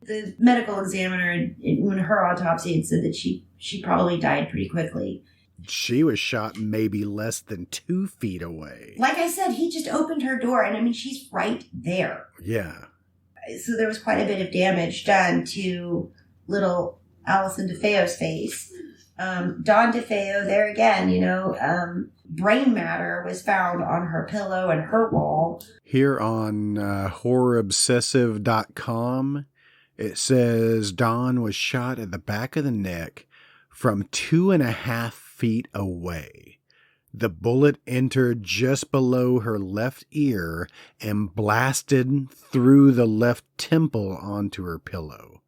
The medical examiner, when her autopsy, had said that she probably died pretty quickly. She was shot maybe less than 2 feet away. Like I said, he just opened her door, and I mean, she's right there. Yeah. So there was quite a bit of damage done to little Allison DeFeo's face. Don DeFeo, there again, brain matter was found on her pillow and her wall. Here on horrorobsessive.com, it says Don was shot at the back of the neck from 2.5 feet away. The bullet entered just below her left ear and blasted through the left temple onto her pillow.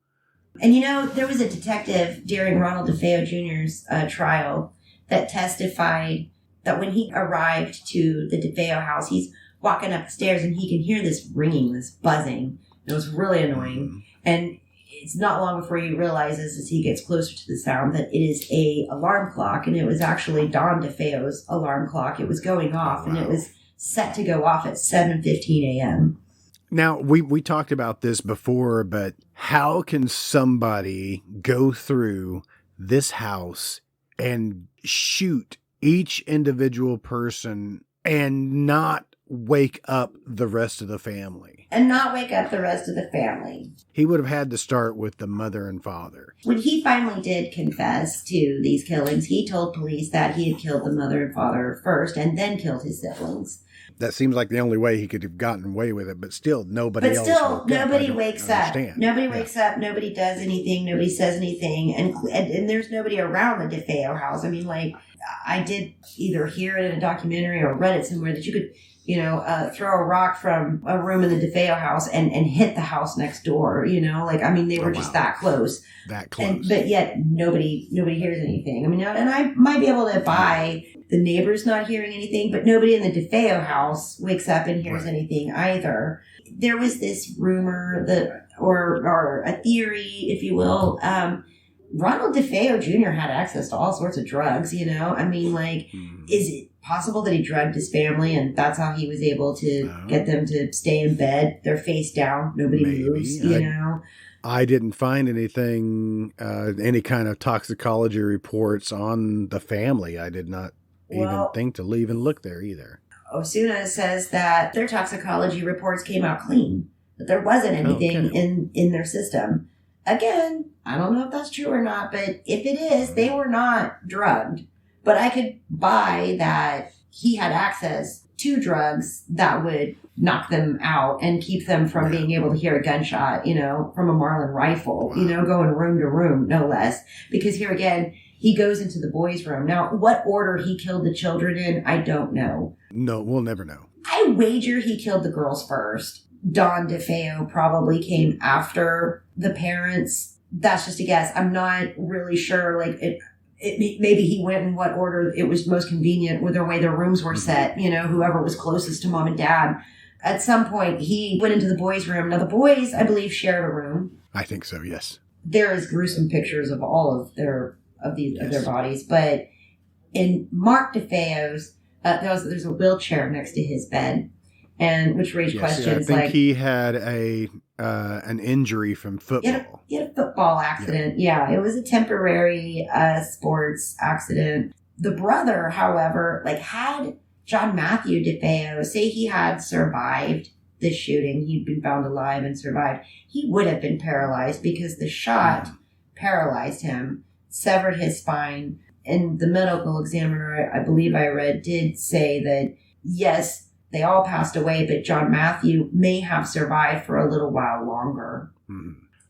And there was a detective during Ronald DeFeo Jr.'s trial that testified that when he arrived to the DeFeo house, he's walking up the stairs and he can hear this ringing, this buzzing. It was really annoying. And it's not long before he realizes, as he gets closer to the sound, that it is a alarm clock, and it was actually Don DeFeo's alarm clock. It was going off, and it was set to go off at 7:15 a.m. Now, we talked about this before, but how can somebody go through this house and shoot each individual person and not wake up the rest of the family? And not wake up the rest of the family. He would have had to start with the mother and father. When he finally did confess to these killings, he told police that he had killed the mother and father first and then killed his siblings. That seems like the only way he could have gotten away with it, but still nobody else. But still, nobody wakes up. Nobody wakes up. Nobody does anything. Nobody says anything. And there's nobody around the DeFeo house. I mean, I did either hear it in a documentary or read it somewhere that you could throw a rock from a room in the DeFeo house and hit the house next door, they were just that close. That close. But yet nobody hears anything. And I might be able to buy the neighbors not hearing anything, but nobody in the DeFeo house wakes up and hears anything either. There was this rumor or a theory, if you will, Ronald DeFeo Jr. had access to all sorts of drugs, Is it possible that he drugged his family and that's how he was able to get them to stay in bed, their face down, nobody moves, I didn't find anything, any kind of toxicology reports on the family. I did not even think to even look there either. Osuna says that their toxicology reports came out clean, that there wasn't anything in their system. Again, I don't know if that's true or not, but if it is, they were not drugged. But I could buy that he had access to drugs that would knock them out and keep them from being able to hear a gunshot, from a Marlin rifle, going room to room, no less. Because here again, he goes into the boys' room. Now, what order he killed the children in, I don't know. No, we'll never know. I wager he killed the girls first. Don DeFeo probably came after the parents. That's just a guess. I'm not really sure. Maybe he went in what order it was most convenient with the way their rooms were set. Whoever was closest to mom and dad. At some point, he went into the boys' room. Now, the boys, I believe, shared a room. I think so. Yes. There is gruesome pictures of all of their bodies, but in Mark DeFeo's, there's a wheelchair next to his bed. And which raised questions I think he had an injury from football. He had a football accident. Yeah, it was a temporary sports accident. The brother, however, had John Matthew DeFeo say he had survived the shooting. He'd been found alive and survived. He would have been paralyzed because the shot paralyzed him, severed his spine. And the medical examiner, I believe I read, did say that, yes, they all passed away, but John Matthew may have survived for a little while longer.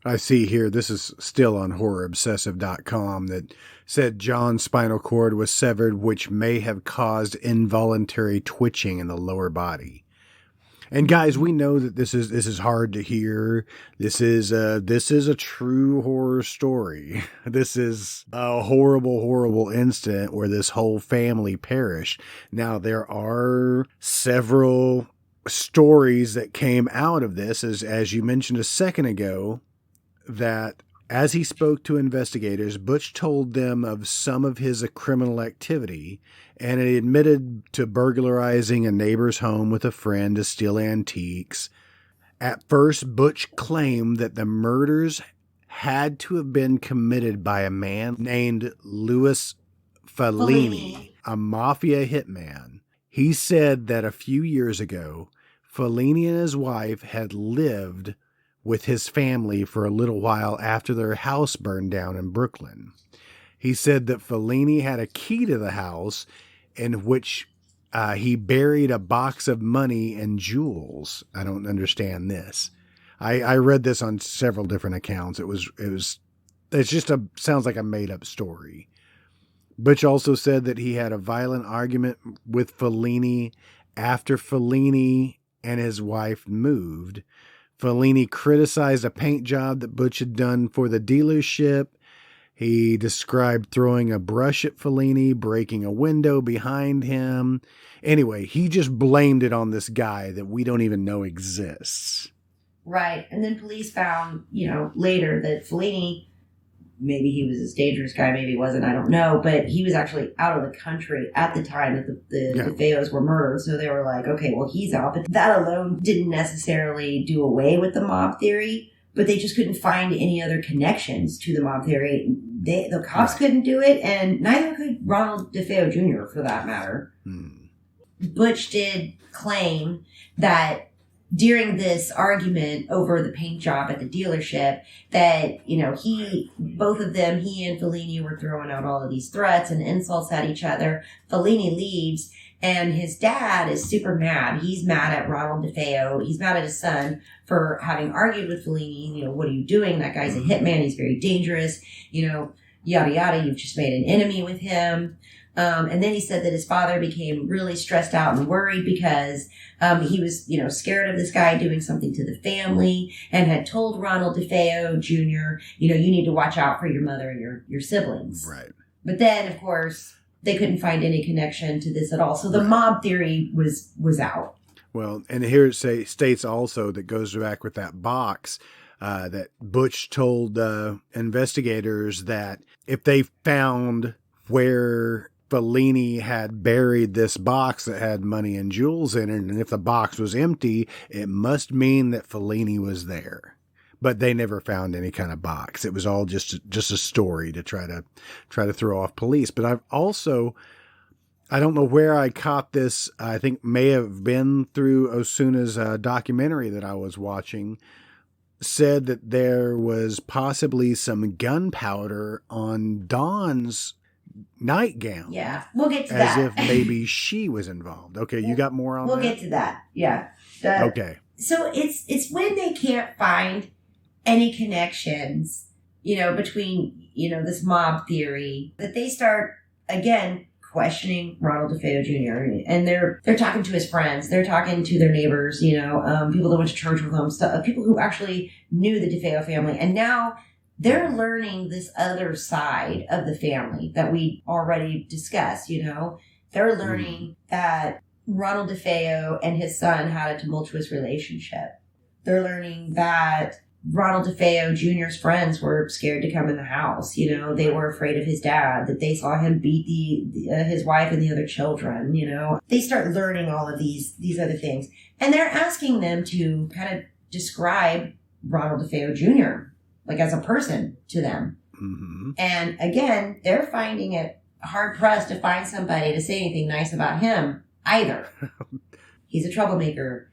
I see here, this is still on horrorobsessive.com, that said John's spinal cord was severed, which may have caused involuntary twitching in the lower body. And guys, we know that this is hard to hear. This is a true horror story. This is a horrible, horrible incident where this whole family perished. Now, there are several stories that came out of this, as you mentioned a second ago, that as he spoke to investigators, Butch told them of some of his criminal activity, and he admitted to burglarizing a neighbor's home with a friend to steal antiques. At first, Butch claimed that the murders had to have been committed by a man named Louis Fellini, a mafia hitman. He said that a few years ago, Fellini and his wife had lived with his family for a little while after their house burned down in Brooklyn. He said that Fellini had a key to the house in which he buried a box of money and jewels. I don't understand this. I read this on several different accounts. Sounds like a made up story. Butch also said that he had a violent argument with Fellini after Fellini and his wife moved. Fellini criticized a paint job that Butch had done for the dealership. He described throwing a brush at Fellini, breaking a window behind him. Anyway, he just blamed it on this guy that we don't even know exists. Right. And then police found, later that Fellini, maybe he was this dangerous guy, maybe he wasn't, I don't know, but he was actually out of the country at the time that the DeFeos were murdered. So they were like, okay, well, he's out. But that alone didn't necessarily do away with the mob theory, but they just couldn't find any other connections to the mob theory. The cops couldn't do it, and neither could Ronald DeFeo Jr., for that matter. Butch did claim that during this argument over the paint job at the dealership that, both of them, he and Fellini, were throwing out all of these threats and insults at each other. Fellini leaves, and his dad is super mad. He's mad at Ronald DeFeo. He's mad at his son for having argued with Fellini. What are you doing? That guy's a hitman. He's very dangerous. Yada, yada. You've just made an enemy with him. And then he said that his father became really stressed out and worried because he was, scared of this guy doing something to the family and had told Ronald DeFeo Jr., you need to watch out for your mother and your siblings. Right. But then, of course, they couldn't find any connection to this at all. So the mob theory was out. Well, and here it states also that goes back with that box that Butch told investigators that if they found where Fellini had buried this box that had money and jewels in it, and if the box was empty, it must mean that Fellini was there. But they never found any kind of box. It was all just a story to try to throw off police. But I've also, I don't know where I caught this. I think may have been through Osuna's documentary that I was watching, said that there was possibly some gunpowder on Dawn's nightgown. Yeah, we'll get to as that. If maybe she was involved. Okay, you got more on that? We'll get to that. Yeah. Okay. So it's when they can't find any connections, between, this mob theory that they start, again, questioning Ronald DeFeo Jr. And they're talking to his friends. They're talking to their neighbors, people that went to church with him, people who actually knew the DeFeo family. And now they're learning this other side of the family that we already discussed, They're learning that Ronald DeFeo and his son had a tumultuous relationship. They're learning that Ronald DeFeo Jr.'s friends were scared to come in the house. They were afraid of his dad, that they saw him beat his wife and the other children, They start learning all of these other things. And they're asking them to kind of describe Ronald DeFeo Jr., like as a person to them. Mm-hmm. And again, they're finding it hard pressed to find somebody to say anything nice about him either. He's a troublemaker.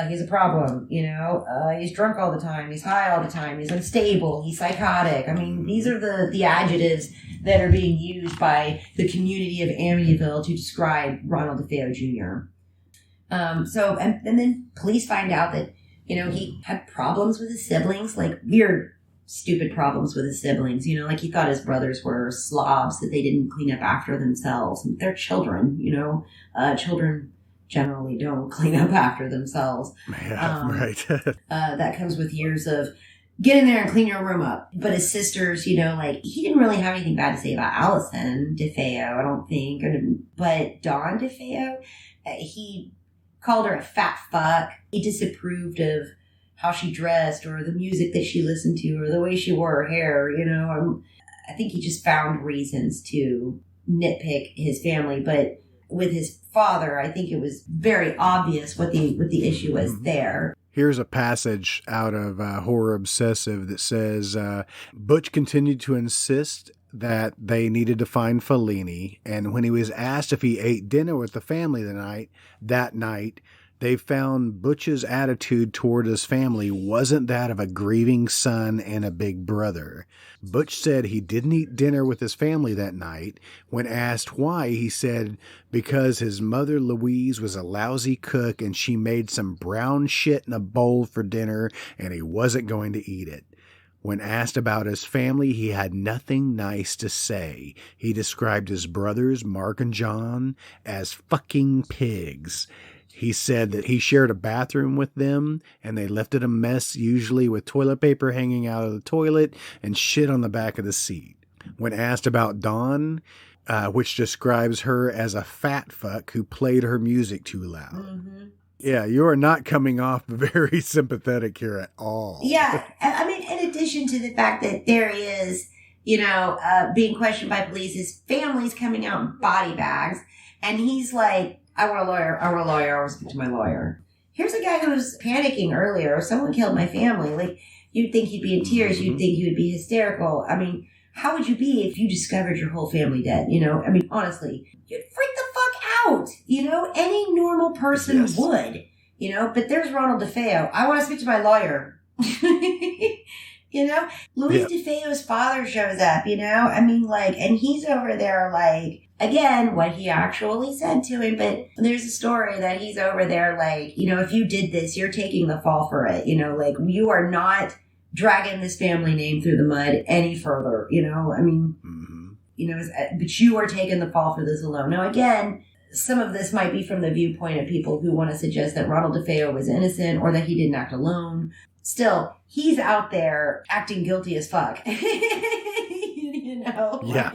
He's a problem, he's drunk all the time. He's high all the time. He's unstable. He's psychotic. I mean, these are the adjectives that are being used by the community of Amityville to describe Ronald DeFeo Jr. And then police find out that, he had problems with his siblings, like weird, stupid problems with his siblings, like he thought his brothers were slobs, that they didn't clean up after themselves. They're children, children generally don't clean up after themselves. Yeah, right. That comes with years of get in there and clean your room up. But his sisters, he didn't really have anything bad to say about Allison DeFeo, I don't think. But Dawn DeFeo, he called her a fat fuck. He disapproved of how she dressed or the music that she listened to or the way she wore her hair, I think he just found reasons to nitpick his family. But with his father, I think it was very obvious what the issue was there. Here's a passage out of Horror Obsessive that says, Butch continued to insist that they needed to find Fellini, and when he was asked if he ate dinner with the family that night, they found Butch's attitude toward his family wasn't that of a grieving son and a big brother. Butch said he didn't eat dinner with his family that night. When asked why, he said because his mother Louise was a lousy cook and she made some brown shit in a bowl for dinner and he wasn't going to eat it. When asked about his family, he had nothing nice to say. He described his brothers, Mark and John, as fucking pigs. He said that he shared a bathroom with them and they left it a mess, usually with toilet paper hanging out of the toilet and shit on the back of the seat. When asked about Dawn, which describes her as a fat fuck who played her music too loud. Mm-hmm. Yeah, you are not coming off very sympathetic here at all. Yeah, I mean, in addition to the fact that there is, being questioned by police, his family's coming out in body bags, and he's like, I want a lawyer, I want to speak to my lawyer. Here's a guy who was panicking earlier, someone killed my family. Like, you'd think he'd be in tears, you'd think he would be hysterical. I mean, how would you be if you discovered your whole family dead? I mean, honestly, you'd freak the fuck out. Any normal person would, but there's Ronald DeFeo. I want to speak to my lawyer. Louis DeFeo's father shows up, I mean, and he's over there, again, what he actually said to him, but there's a story that he's over there, if you did this, you're taking the fall for it, you are not dragging this family name through the mud any further, I mean, but you are taking the fall for this alone. Now, again, some of this might be from the viewpoint of people who want to suggest that Ronald DeFeo was innocent or that he didn't act alone. Still, he's out there acting guilty as fuck. Yeah.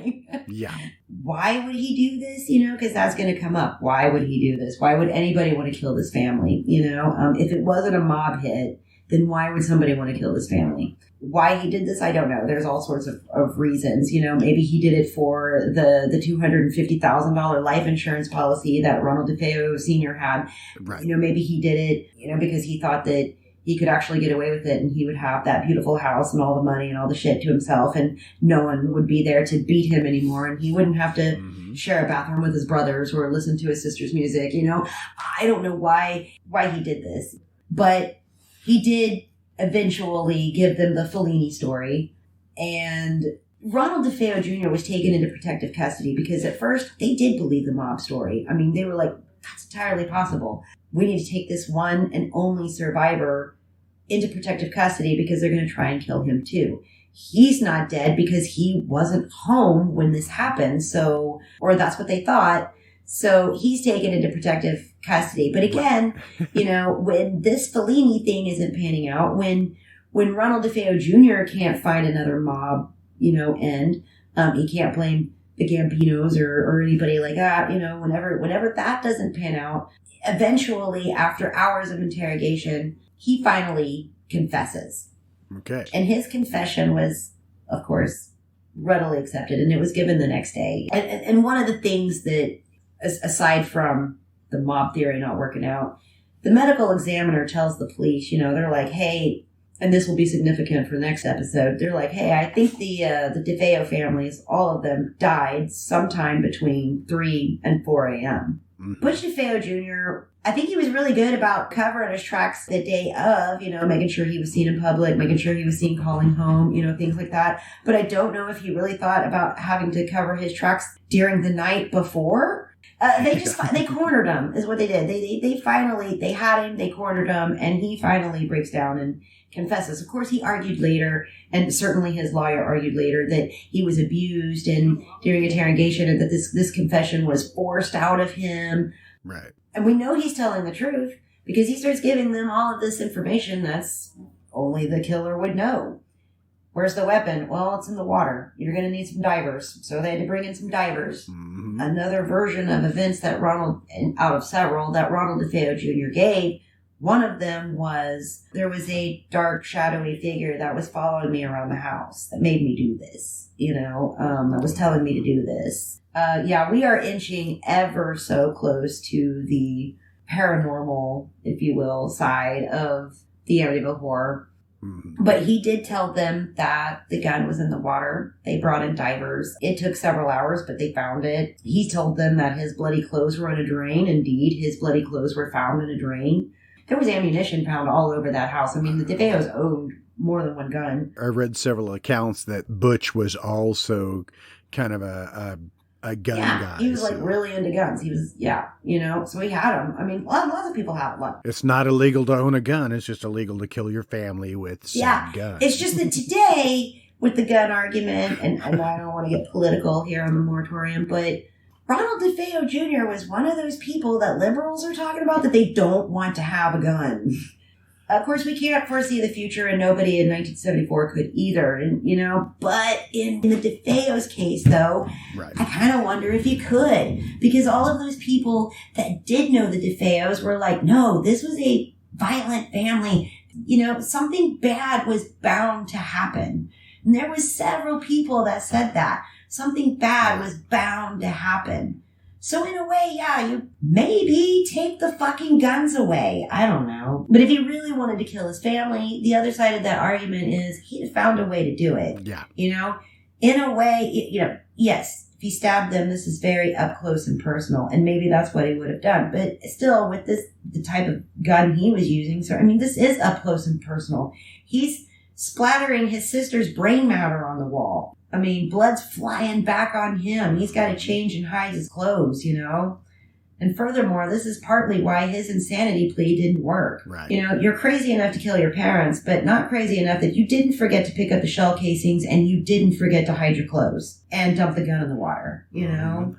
Yeah. Why would he do this? Because that's going to come up. Why would he do this? Why would anybody want to kill this family? If it wasn't a mob hit, then why would somebody want to kill this family? Why he did this, I don't know. There's all sorts of reasons. Maybe he did it for the $250,000 life insurance policy that Ronald DeFeo Sr. had. Right. Maybe he did it, because he thought that he could actually get away with it and he would have that beautiful house and all the money and all the shit to himself and no one would be there to beat him anymore and he wouldn't have to share a bathroom with his brothers or listen to his sister's music. I don't know why he did this, but he did eventually give them the Fellini story. And Ronald DeFeo Jr. was taken into protective custody because at first they did believe the mob story. I mean, they were like, that's entirely possible. We need to take this one and only survivor into protective custody because they're going to try and kill him too. He's not dead because he wasn't home when this happened. Or that's what they thought. So he's taken into protective custody. But again, when this Fellini thing isn't panning out, when Ronald DeFeo Jr. can't find another mob, end, he can't blame the Gambinos or anybody like that, whenever that doesn't pan out, eventually after hours of interrogation, he finally confesses. Okay. And his confession was, of course, readily accepted and it was given the next day. And one of the things that, aside from the mob theory not working out, the medical examiner tells the police, they're like, hey, and this will be significant for the next episode. They're like, hey, I think the DeFeo families, all of them died sometime between 3 and 4 a.m. Mm-hmm. Butch DeFeo Jr., I think he was really good about covering his tracks the day of, making sure he was seen in public, making sure he was seen calling home, things like that. But I don't know if he really thought about having to cover his tracks during the night before. They cornered him is what they did. They had him, they cornered him, and he finally breaks down and confesses. Of course, he argued later, and certainly his lawyer argued later, that he was abused and during interrogation and that this confession was forced out of him. Right. And we know he's telling the truth because he starts giving them all of this information that's only the killer would know. Where's the weapon? Well, it's in the water. You're going to need some divers. So they had to bring in some divers. Mm-hmm. Another version of events that out of several, that Ronald DeFeo Jr. gave. One of them was there was a dark, shadowy figure that was following me around the house that made me do this. That was telling me to do this. We are inching ever so close to the paranormal, if you will, side of the Amityville Horror. Mm-hmm. But he did tell them that the gun was in the water. They brought in divers. It took several hours, but they found it. He told them that his bloody clothes were in a drain. Indeed, his bloody clothes were found in a drain. There was ammunition found all over that house. I mean, the DeFeos owned more than one gun. I read several accounts that Butch was also kind of a gun guy. He was really into guns. He was, so he had them. I mean, lots of people have one. It's not illegal to own a gun. It's just illegal to kill your family with some gun. It's just that today, with the gun argument, and I don't want to get political here on the moratorium, but Ronald DeFeo Jr. was one of those people that liberals are talking about that they don't want to have a gun. Of course, we can't foresee the future, and nobody in 1974 could either, but in the DeFeo's case, though, right. I kind of wonder if you could, because all of those people that did know the DeFeos were like, no, this was a violent family. Something bad was bound to happen. And there was several people that said that. Something bad was bound to happen. So in a way, you maybe take the fucking guns away. I don't know. But if he really wanted to kill his family, the other side of that argument is he'd have found a way to do it. Yeah. In a way, yes, if he stabbed them, this is very up close and personal. And maybe that's what he would have done. But still, with the type of gun he was using, this is up close and personal. He's splattering his sister's brain matter on the wall. Blood's flying back on him. He's got to change and hide his clothes, And furthermore, this is partly why his insanity plea didn't work. Right. You know, you're crazy enough to kill your parents, but not crazy enough that you didn't forget to pick up the shell casings and you didn't forget to hide your clothes and dump the gun in the water, you know?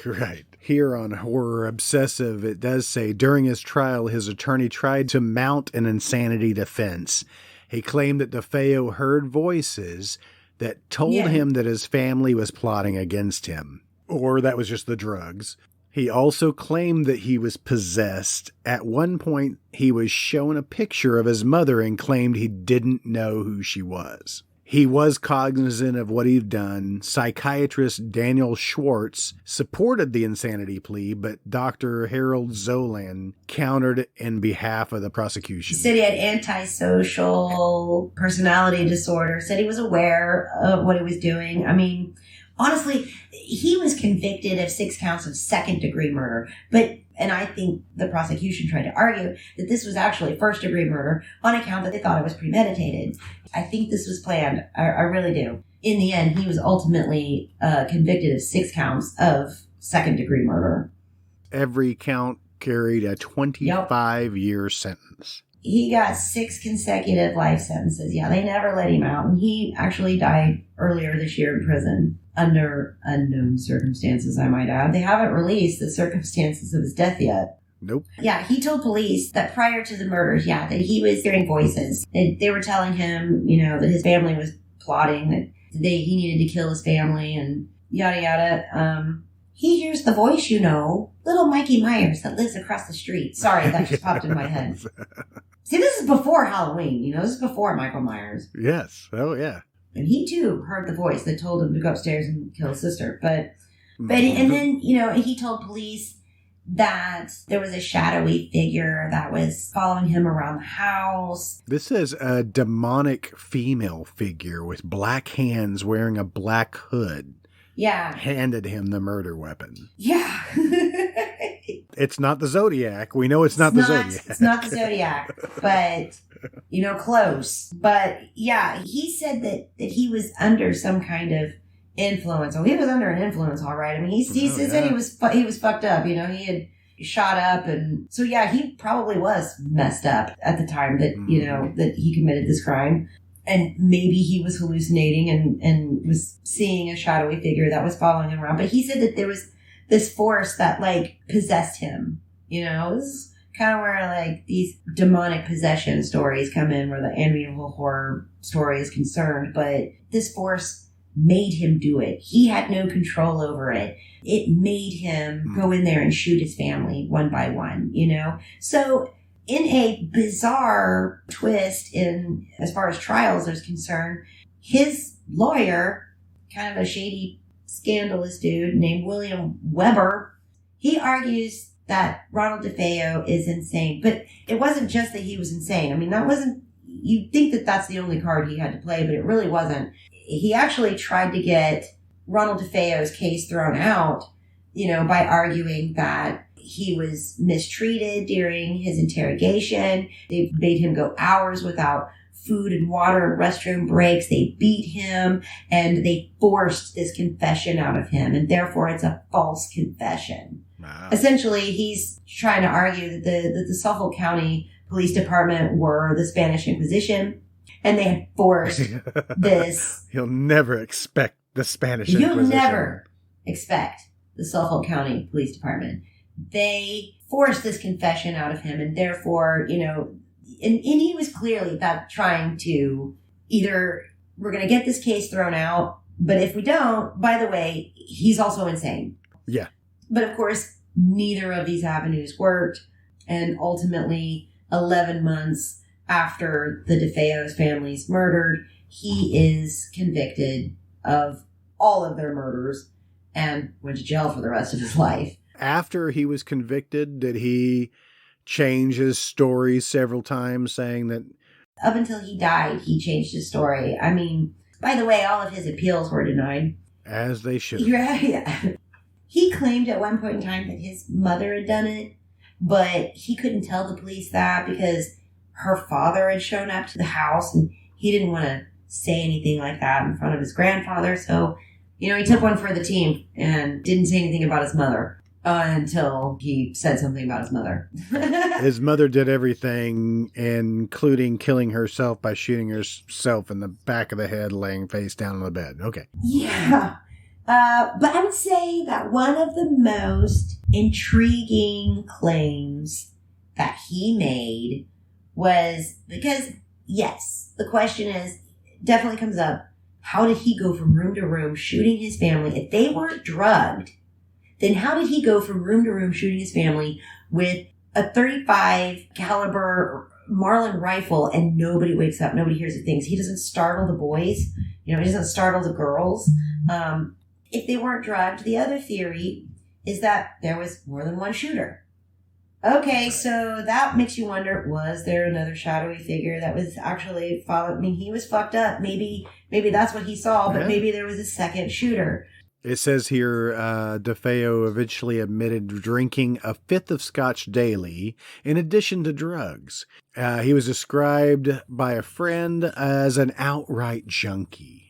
Right. Here on Horror Obsessive, it does say, during his trial, his attorney tried to mount an insanity defense. He claimed that DeFeo heard voices that told him that his family was plotting against him, or that was just the drugs. He also claimed that he was possessed. At one point, he was shown a picture of his mother and claimed he didn't know who she was. He was cognizant of what he'd done. Psychiatrist Daniel Schwartz supported the insanity plea, but Dr. Harold Zolan countered in behalf of the prosecution. He said he had antisocial personality disorder, said he was aware of what he was doing. I mean, honestly, he was convicted of 6 counts of second-degree murder, and I think the prosecution tried to argue that this was actually first-degree murder on account that they thought it was premeditated. I think this was planned. I really do. In the end, he was ultimately convicted of 6 counts of second-degree murder. Every count carried a 25-year sentence. He got 6 consecutive life sentences. Yeah, they never let him out. And he actually died earlier this year in prison under unknown circumstances, I might add. They haven't released the circumstances of his death yet. Nope. Yeah, he told police that prior to the murders, that he was hearing voices. They were telling him, that his family was plotting, that he needed to kill his family and yada yada. He hears the voice, little Mikey Myers that lives across the street. Sorry, that just popped in my head. See, this is before Halloween, this is before Michael Myers. Yes. Oh, yeah. And he, too, heard the voice that told him to go upstairs and kill his sister. And then, he told police that there was a shadowy figure that was following him around the house. This is a demonic female figure with black hands wearing a black hood. Yeah. Handed him the murder weapon. Yeah. It's not the Zodiac. We know it's not the Zodiac. It's not the Zodiac, but, close. But, yeah, he said that he was under some kind of influence. Well, he was under an influence, all right. I mean, he said he was fucked up. He had shot up. And so, yeah, he probably was messed up at the time that, that he committed this crime. And maybe he was hallucinating and was seeing a shadowy figure that was following him around. But he said that there was this force that, possessed him. This is kind of where, these demonic possession stories come in, where the Amityville Horror story is concerned. But this force made him do it. He had no control over it. It made him go in there and shoot his family one by one, So in a bizarre twist in as far as trials is concerned, his lawyer, kind of a shady, scandalous dude named William Weber, he argues that Ronald DeFeo is insane. But it wasn't just that he was insane. I mean, you'd think that that's the only card he had to play, but it really wasn't. He actually tried to get Ronald DeFeo's case thrown out, by arguing that he was mistreated during his interrogation. They made him go hours without food and water and restroom breaks. They beat him and they forced this confession out of him. And therefore it's a false confession. Wow. Essentially, he's trying to argue that the Suffolk County Police Department were the Spanish Inquisition and they had forced this. You'll never expect the Spanish Inquisition. You'll never expect the Suffolk County Police Department. They forced this confession out of him, and therefore, and he was clearly about trying to either, we're going to get this case thrown out, but if we don't, by the way, he's also insane. Yeah. But of course, neither of these avenues worked, and ultimately, 11 months after the DeFeo's family's murdered, he is convicted of all of their murders and went to jail for the rest of his life. After he was convicted, did he change his story several times, saying that... Up until he died, he changed his story. I mean, by the way, all of his appeals were denied. As they should. Yeah. He claimed at one point in time that his mother had done it, but he couldn't tell the police that because her father had shown up to the house, and he didn't want to say anything like that in front of his grandfather, so... he took one for the team and didn't say anything about his mother. until he said something about his mother. His mother did everything, including killing herself by shooting herself in the back of the head, laying face down on the bed. Okay. Yeah. But I would say that one of the most intriguing claims that he made was because, yes, the question is, definitely comes up, how did he go from room to room shooting his family? If they weren't drugged, then how did he go from room to room shooting his family with a 35 caliber Marlin rifle and nobody wakes up, nobody hears the things? He doesn't startle the boys, he doesn't startle the girls. If they weren't drugged, the other theory is that there was more than one shooter. Okay, so that makes you wonder, was there another shadowy figure that was actually followed? I mean, he was fucked up. Maybe that's what he saw, but maybe there was a second shooter. It says here, DeFeo eventually admitted drinking a fifth of scotch daily in addition to drugs. He was described by a friend as an outright junkie.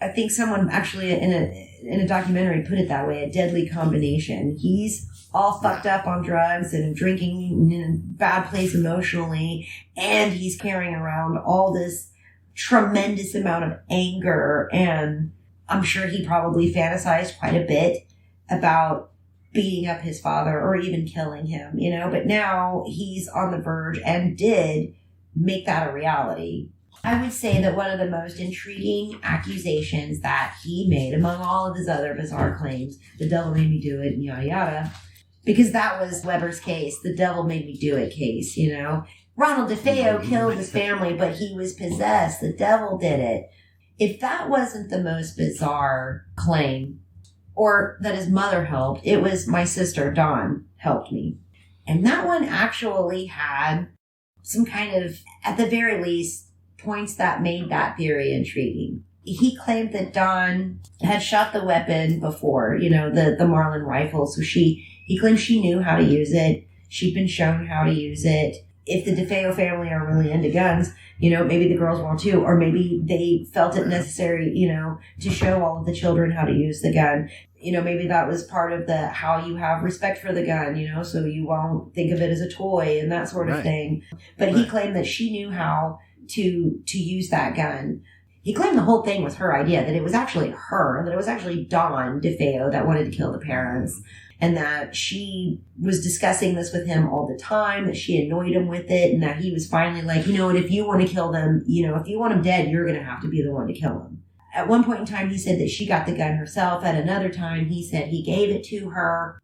I think someone actually in a documentary put it that way, a deadly combination. He's all fucked up on drugs and drinking in a bad place emotionally, and he's carrying around all this tremendous amount of anger, and I'm sure he probably fantasized quite a bit about beating up his father or even killing him, but now he's on the verge and did make that a reality. I would say that one of the most intriguing accusations that he made among all of his other bizarre claims, the devil made me do it and yada yada, because that was Weber's case, the devil made me do it case, Ronald DeFeo killed his family, but he was possessed. The devil did it. If that wasn't the most bizarre claim, or that his mother helped, it was my sister, Dawn, helped me. And that one actually had some kind of, at the very least, points that made that theory intriguing. He claimed that Dawn had shot the weapon before, the Marlin rifle. So he claimed she knew how to use it. She'd been shown how to use it. If the DeFeo family are really into guns, maybe the girls were too, or maybe they felt it necessary, to show all of the children how to use the gun. Maybe that was part of the how you have respect for the gun, so you won't think of it as a toy and that sort of thing. But he claimed that she knew how to use that gun. He claimed the whole thing was her idea, that it was actually her, that it was actually Dawn DeFeo that wanted to kill the parents, and that she was discussing this with him all the time, that she annoyed him with it, and that he was finally like, if you want to kill them, if you want them dead, you're going to have to be the one to kill them. At one point in time, he said that she got the gun herself. At another time, he said he gave it to her,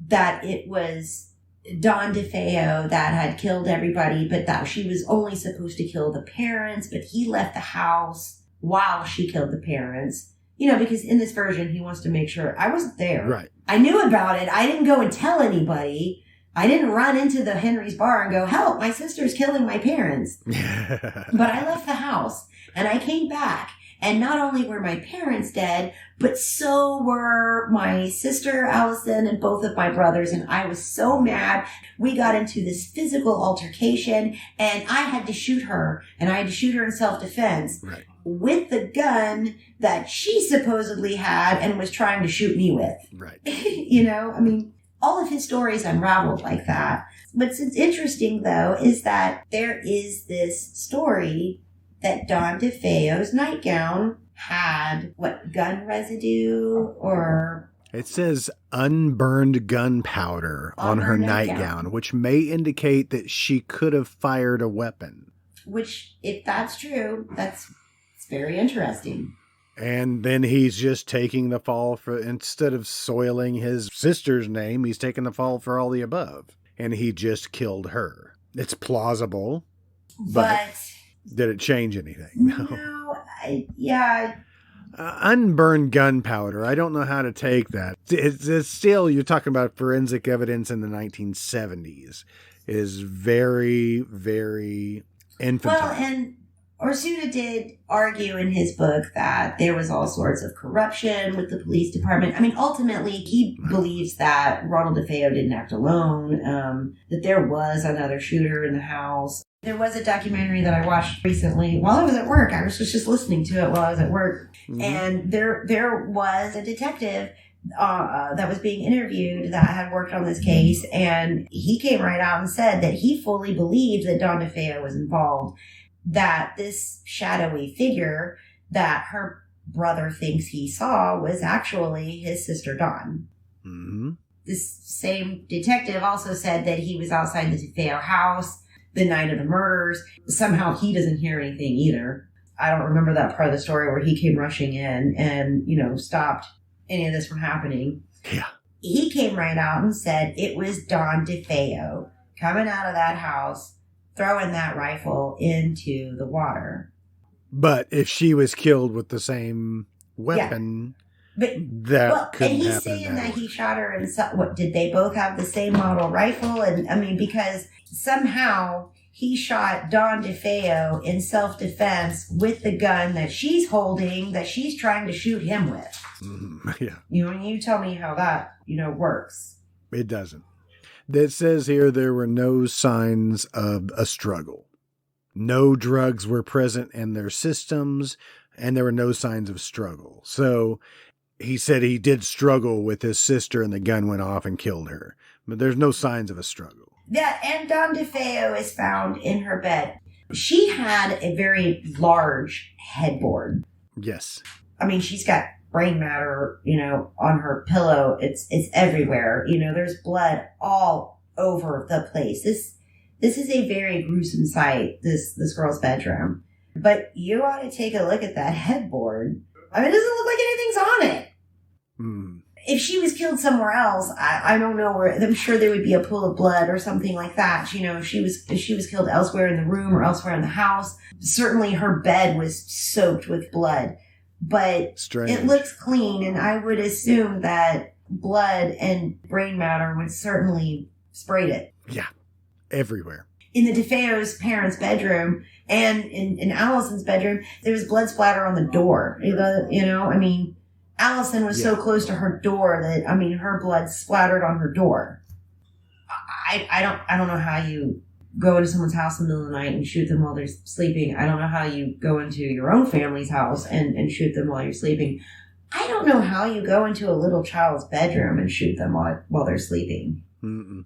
that it was Dawn DeFeo that had killed everybody, but that she was only supposed to kill the parents, but he left the house while she killed the parents. Because in this version, he wants to make sure I wasn't there. Right. I knew about it. I didn't go and tell anybody. I didn't run into the Henry's bar and go, help, my sister's killing my parents. But I left the house and I came back. And not only were my parents dead, but so were my sister, Allison, and both of my brothers. And I was so mad. We got into this physical altercation and I had to shoot her. And I had to shoot her in self-defense. Right. With the gun that she supposedly had and was trying to shoot me with. Right. All of his stories unraveled like that. What's interesting, though, is that there is this story that Dawn DeFeo's nightgown had, gun residue or... It says unburned gunpowder on her nightgown, which may indicate that she could have fired a weapon. Which, if that's true, it's very interesting. And then he's just taking the fall for, instead of soiling his sister's name, he's taking the fall for all the above. And he just killed her. It's plausible. But did it change anything? No. Unburned gunpowder. I don't know how to take that. It's still, you're talking about forensic evidence in the 1970s. Is very, very infantile. Well, and Orsuta did argue in his book that there was all sorts of corruption with the police department. Ultimately, he believes that Ronald DeFeo didn't act alone, that there was another shooter in the house. There was a documentary that I watched recently while I was at work. I was just listening to it while I was at work. Mm-hmm. And there was a detective that was being interviewed that had worked on this case, and he came right out and said that he fully believed that Don DeFeo was involved, that this shadowy figure that her brother thinks he saw was actually his sister Dawn. Mm-hmm. This same detective also said that he was outside the DeFeo house the night of the murders. Somehow he doesn't hear anything either. I don't remember that part of the story where he came rushing in and, stopped any of this from happening. Yeah. He came right out and said it was Don DeFeo coming out of that house, throwing that rifle into the water. But if she was killed with the same weapon, but that couldn't and he's happen. saying that he shot her and what did they both have the same model rifle? And I mean, because somehow he shot Don DeFeo in self-defense with the gun that she's holding, that she's trying to shoot him with. Yeah. You tell me how that, works. It doesn't. It says here there were no signs of a struggle. No drugs were present in their systems, and there were no signs of struggle. So he said he did struggle with his sister and the gun went off and killed her. But there's no signs of a struggle. Yeah, and Don DeFeo is found in her bed. She had a very large headboard. Yes. I mean, she's got brain matter, on her pillow. It's everywhere. There's blood all over the place. This is a very gruesome sight, this girl's bedroom. But you ought to take a look at that headboard. I mean, it doesn't look like anything's on it. Mm. If she was killed somewhere else, I don't know where. I'm sure there would be a pool of blood or something like that. If she was killed elsewhere in the room or elsewhere in the house, certainly her bed was soaked with blood. But Strange. It looks clean, and I would assume that blood and brain matter would certainly sprayed it. Yeah, everywhere. In the DeFeo's parents' bedroom and in Allison's bedroom, there was blood splatter on the door. Allison was so close to her door that, her blood splattered on her door. I don't know how you go into someone's house in the middle of the night and shoot them while they're sleeping. I don't know how you go into your own family's house and shoot them while you're sleeping. I don't know how you go into a little child's bedroom and shoot them while they're sleeping. Mm-mm.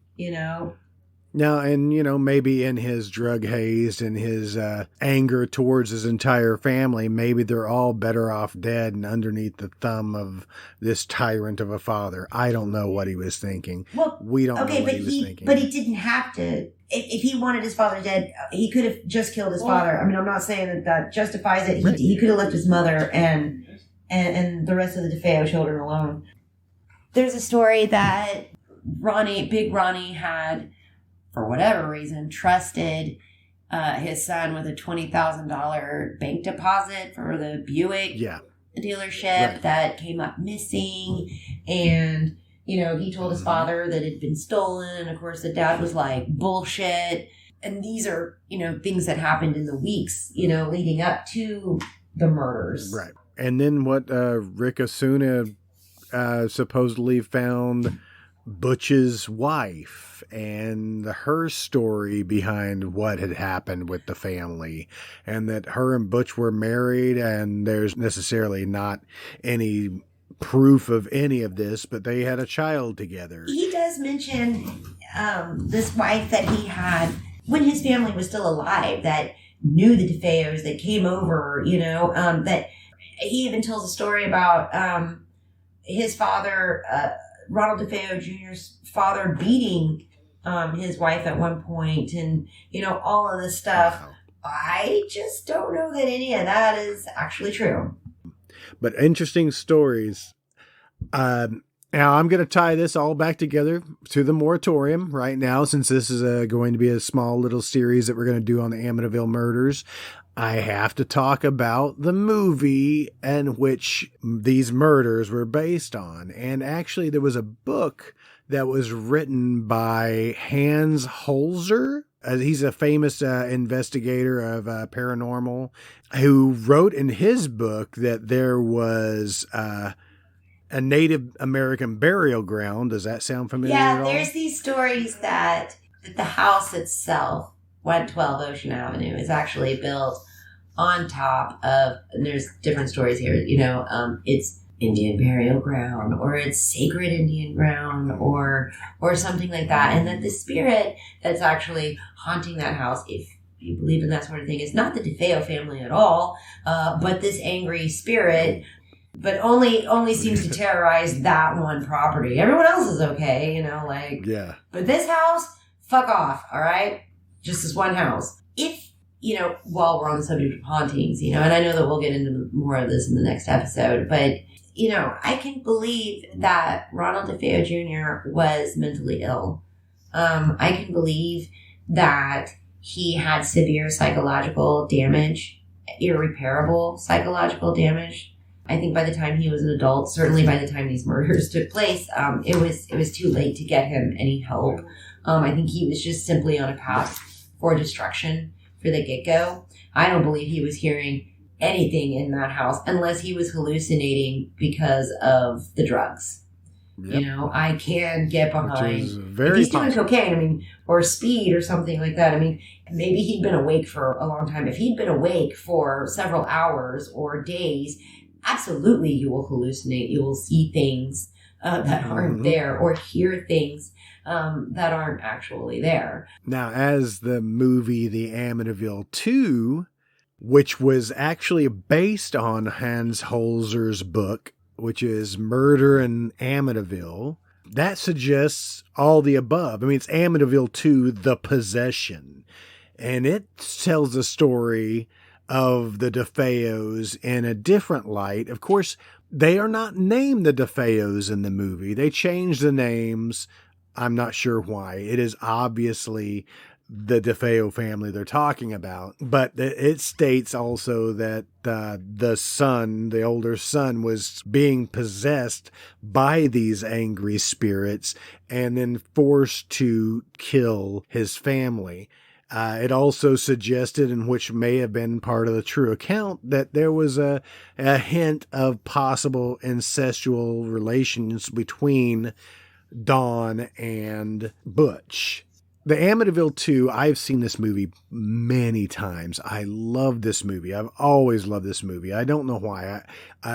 Now, and, maybe in his drug haze and his anger towards his entire family, maybe they're all better off dead and underneath the thumb of this tyrant of a father. I don't know what he was thinking. Well, we don't know what he was thinking. But he didn't have to. If he wanted his father dead, he could have just killed his father. I'm not saying that justifies it. He could have left his mother and the rest of the DeFeo children alone. There's a story that Big Ronnie had, for whatever reason, trusted his son with a $20,000 bank deposit for the Buick dealership that came up missing. And, he told his father that it had been stolen. And, of course, the dad was like, bullshit. And these are, things that happened in the weeks, leading up to the murders. Right. And then what Rick Osuna supposedly found Butch's wife and her story behind what had happened with the family, and that her and Butch were married, and there's necessarily not any proof of any of this, but they had a child together. He does mention this wife that he had when his family was still alive, that knew the DeFeos, that came over, that he even tells a story about his father, Ronald DeFeo Jr.'s father, beating his wife at one point, and all of this stuff. Wow. I just don't know that any of that is actually true. But interesting stories. Now I'm going to tie this all back together to the Moratorium right now, since this is going to be a small little series that we're going to do on the Amityville murders. I have to talk about the movie in which these murders were based on. And actually, there was a book that was written by Hans Holzer. He's a famous investigator of paranormal, who wrote in his book that there was a Native American burial ground. Does that sound familiar at all? Yeah, there's these stories that the house itself, 112 Ocean Avenue, is actually built on top of, and there's different stories here, it's Indian burial ground, or it's sacred Indian ground, or something like that. And that the spirit that's actually haunting that house, if you believe in that sort of thing, is not the DeFeo family at all, but this angry spirit, but only seems to terrorize that one property. Everyone else is okay, Yeah. But this house, fuck off, all right? Just this one house. If, while we're on the subject of hauntings, and I know that we'll get into more of this in the next episode, but, I can believe that Ronald DeFeo Jr. was mentally ill. I can believe that he had severe psychological damage, irreparable psychological damage. I think by the time he was an adult, certainly by the time these murders took place, it was too late to get him any help. I think he was just simply on a path for destruction for the get-go. I don't believe he was hearing anything in that house unless he was hallucinating because of the drugs. Yep. I can get behind. If he's doing cocaine, or speed or something like that. Maybe he'd been awake for a long time. If he'd been awake for several hours or days, absolutely you will hallucinate. You will see things that aren't there, or hear things that aren't actually there. Now, as the movie The Amityville 2, which was actually based on Hans Holzer's book, which is Murder in Amityville, that suggests all the above. It's Amityville 2, The Possession. And it tells the story of the DeFeos in a different light. Of course, they are not named the DeFeos in the movie. They changed the names. I'm not sure why. It is obviously the DeFeo family they're talking about. But it states also that the older son, was being possessed by these angry spirits and then forced to kill his family. It also suggested, and which may have been part of the true account, that there was a hint of possible incestual relations between Dawn and Butch. The Amityville 2, I've seen this movie many times. I love this movie. I've always loved this movie. I don't know why.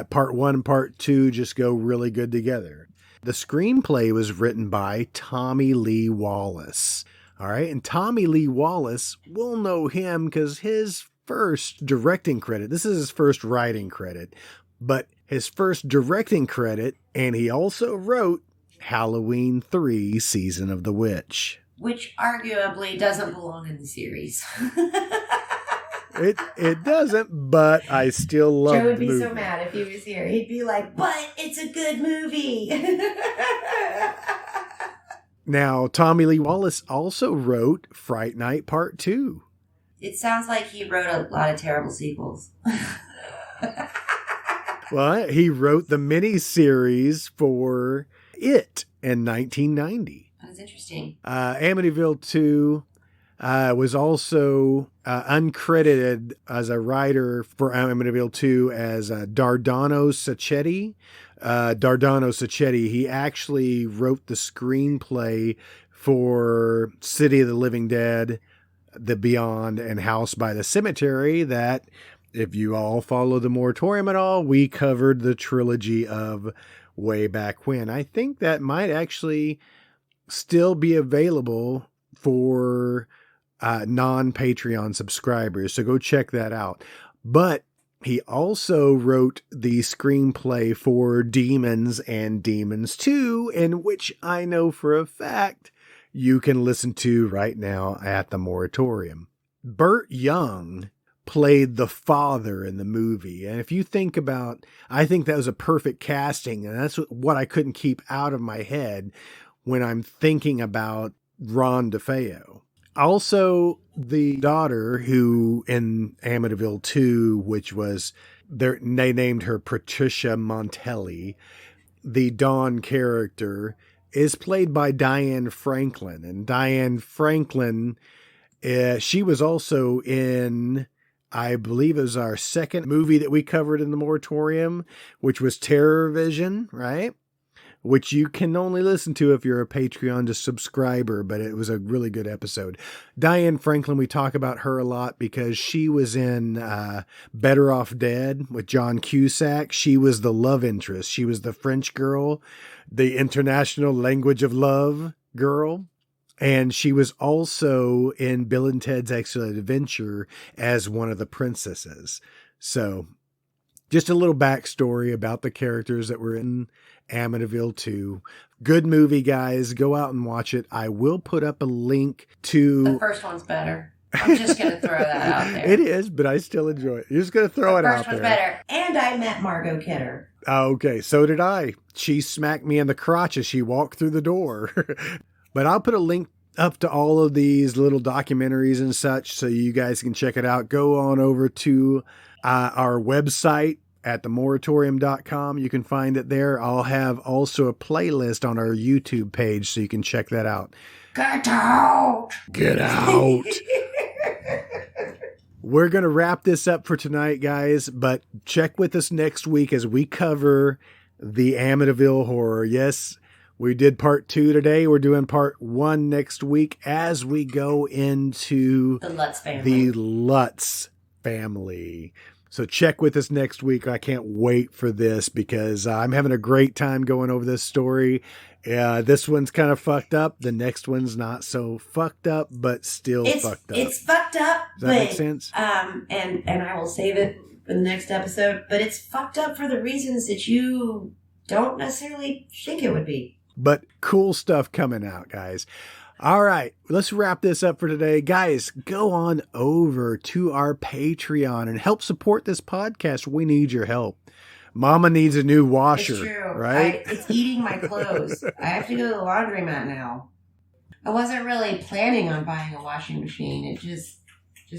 Part 1 and Part 2 just go really good together. The screenplay was written by Tommy Lee Wallace. All right, and Tommy Lee Wallace, we'll know him because his first directing credit, this is his first writing credit, but his first directing credit, and he also wrote Halloween 3, Season of the Witch. Which arguably doesn't belong in the series. It doesn't, but I still love it. Joe would be so mad if he was here. He'd be like, but it's a good movie. Now, Tommy Lee Wallace also wrote Fright Night Part 2. It sounds like he wrote a lot of terrible sequels. Well, he wrote the miniseries for It in 1990. That's interesting. Amityville 2 was also uncredited as a writer for Amityville 2 as Dardano Sacchetti. Dardano Sacchetti, he actually wrote the screenplay for City of the Living Dead, The Beyond, and House by the Cemetery that, if you all follow the Moratorium at all, we covered the trilogy of way back when. I think that might actually still be available for non-Patreon subscribers, so go check that out. But he also wrote the screenplay for Demons and Demons 2, in which I know for a fact you can listen to right now at the Moratorium. Burt Young played the father in the movie. And if you think about, I think that was a perfect casting. And that's what I couldn't keep out of my head when I'm thinking about Ron DeFeo. Also, the daughter who in Amityville 2, which was, they named her Patricia Montelli, the Dawn character, is played by Diane Franklin. And Diane Franklin, she was also in, I believe it was our second movie that we covered in the Moratorium, which was Terror Vision, right? which you can only listen to if you're a Patreon subscriber, but it was a really good episode. Diane Franklin, we talk about her a lot because she was in Better Off Dead with John Cusack. She was the love interest. She was the French girl, the international language of love girl. And she was also in Bill and Ted's Excellent Adventure as one of the princesses. So just a little backstory about the characters that were in Amityville 2. Good movie, guys. Go out and watch it. I will put up a link to... The first one's better. I'm just going to throw that out there. It is, but I still enjoy it. You're just going to throw it out there. The first one's better. And I met Margot Kidder. Okay, so did I. She smacked me in the crotch as she walked through the door. But I'll put a link up to all of these little documentaries and such so you guys can check it out. Go on over to our website at themoratorium.com. You can find it there. I'll have also a playlist on our YouTube page so you can check that out. Get out! Get out! We're going to wrap this up for tonight, guys, but check with us next week as we cover the Amityville Horror. Yes, we did part 2 today. We're doing part 1 next week as we go into the Lutz family. The Lutz family. So check with us next week. I can't wait for this because I'm having a great time going over this story. This one's kind of fucked up. The next one's not so fucked up, but still fucked up. It's fucked up. Does that make sense? And I will save it for the next episode. But it's fucked up for the reasons that you don't necessarily think it would be. But cool stuff coming out, guys. All right, let's wrap this up for today. Guys, go on over to our Patreon and help support this podcast. We need your help. Mama needs a new washer, It's true. right? It's eating my clothes. I have to go to the laundromat now. I wasn't really planning on buying a washing machine. It just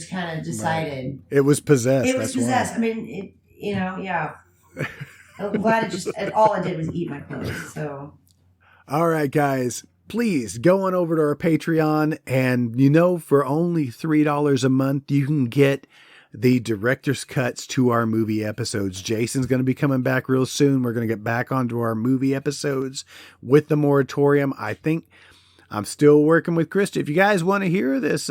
kind of decided. Right. It was possessed. It was possessed. Why. I mean, yeah. I'm glad all it did was eat my clothes, so. All right, guys. Please go on over to our Patreon, and for only $3 a month, you can get the director's cuts to our movie episodes. Jason's going to be coming back real soon. We're going to get back onto our movie episodes with the Moratorium. I think I'm still working with Krista. If you guys want to hear this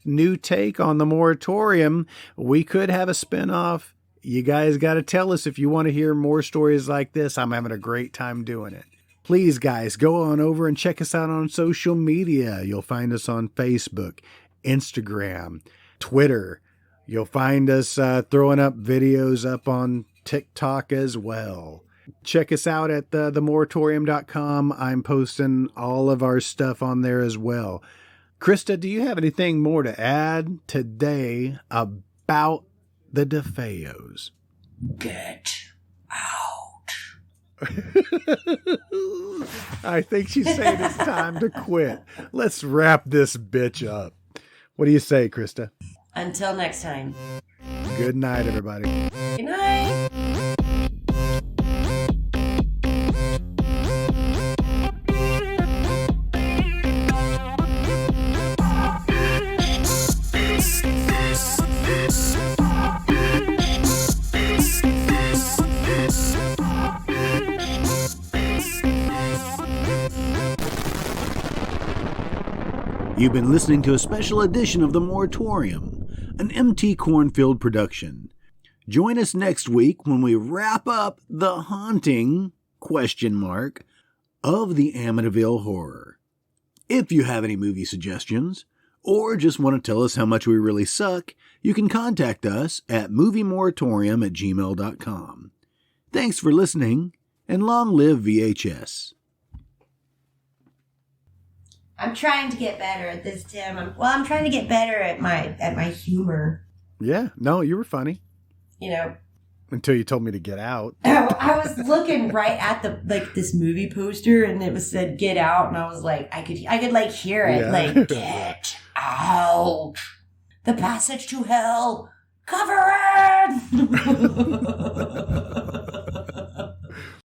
new take on the Moratorium, we could have a spinoff. You guys got to tell us if you want to hear more stories like this. I'm having a great time doing it. Please, guys, go on over and check us out on social media. You'll find us on Facebook, Instagram, Twitter. You'll find us throwing up videos up on TikTok as well. Check us out at themoratorium.com. I'm posting all of our stuff on there as well. Krista, do you have anything more to add today about the DeFeos? Get out. I think she's saying it's time to quit. Let's wrap this bitch up. What do you say, Krista? Until next time. Good night, everybody. Good night. You've been listening to a special edition of The Moratorium, an MT Cornfield production. Join us next week when we wrap up the haunting, of the Amityville Horror. If you have any movie suggestions, or just want to tell us how much we really suck, you can contact us at moviemoratorium@gmail.com. Thanks for listening, and long live VHS. I'm trying to get better at this, Tim. I'm trying to get better at my humor. Yeah, no, you were funny. Until you told me to get out. I was looking right at this movie poster, and it said "Get Out," and I was like, I could hear it, "Get out, the passage to hell, cover it."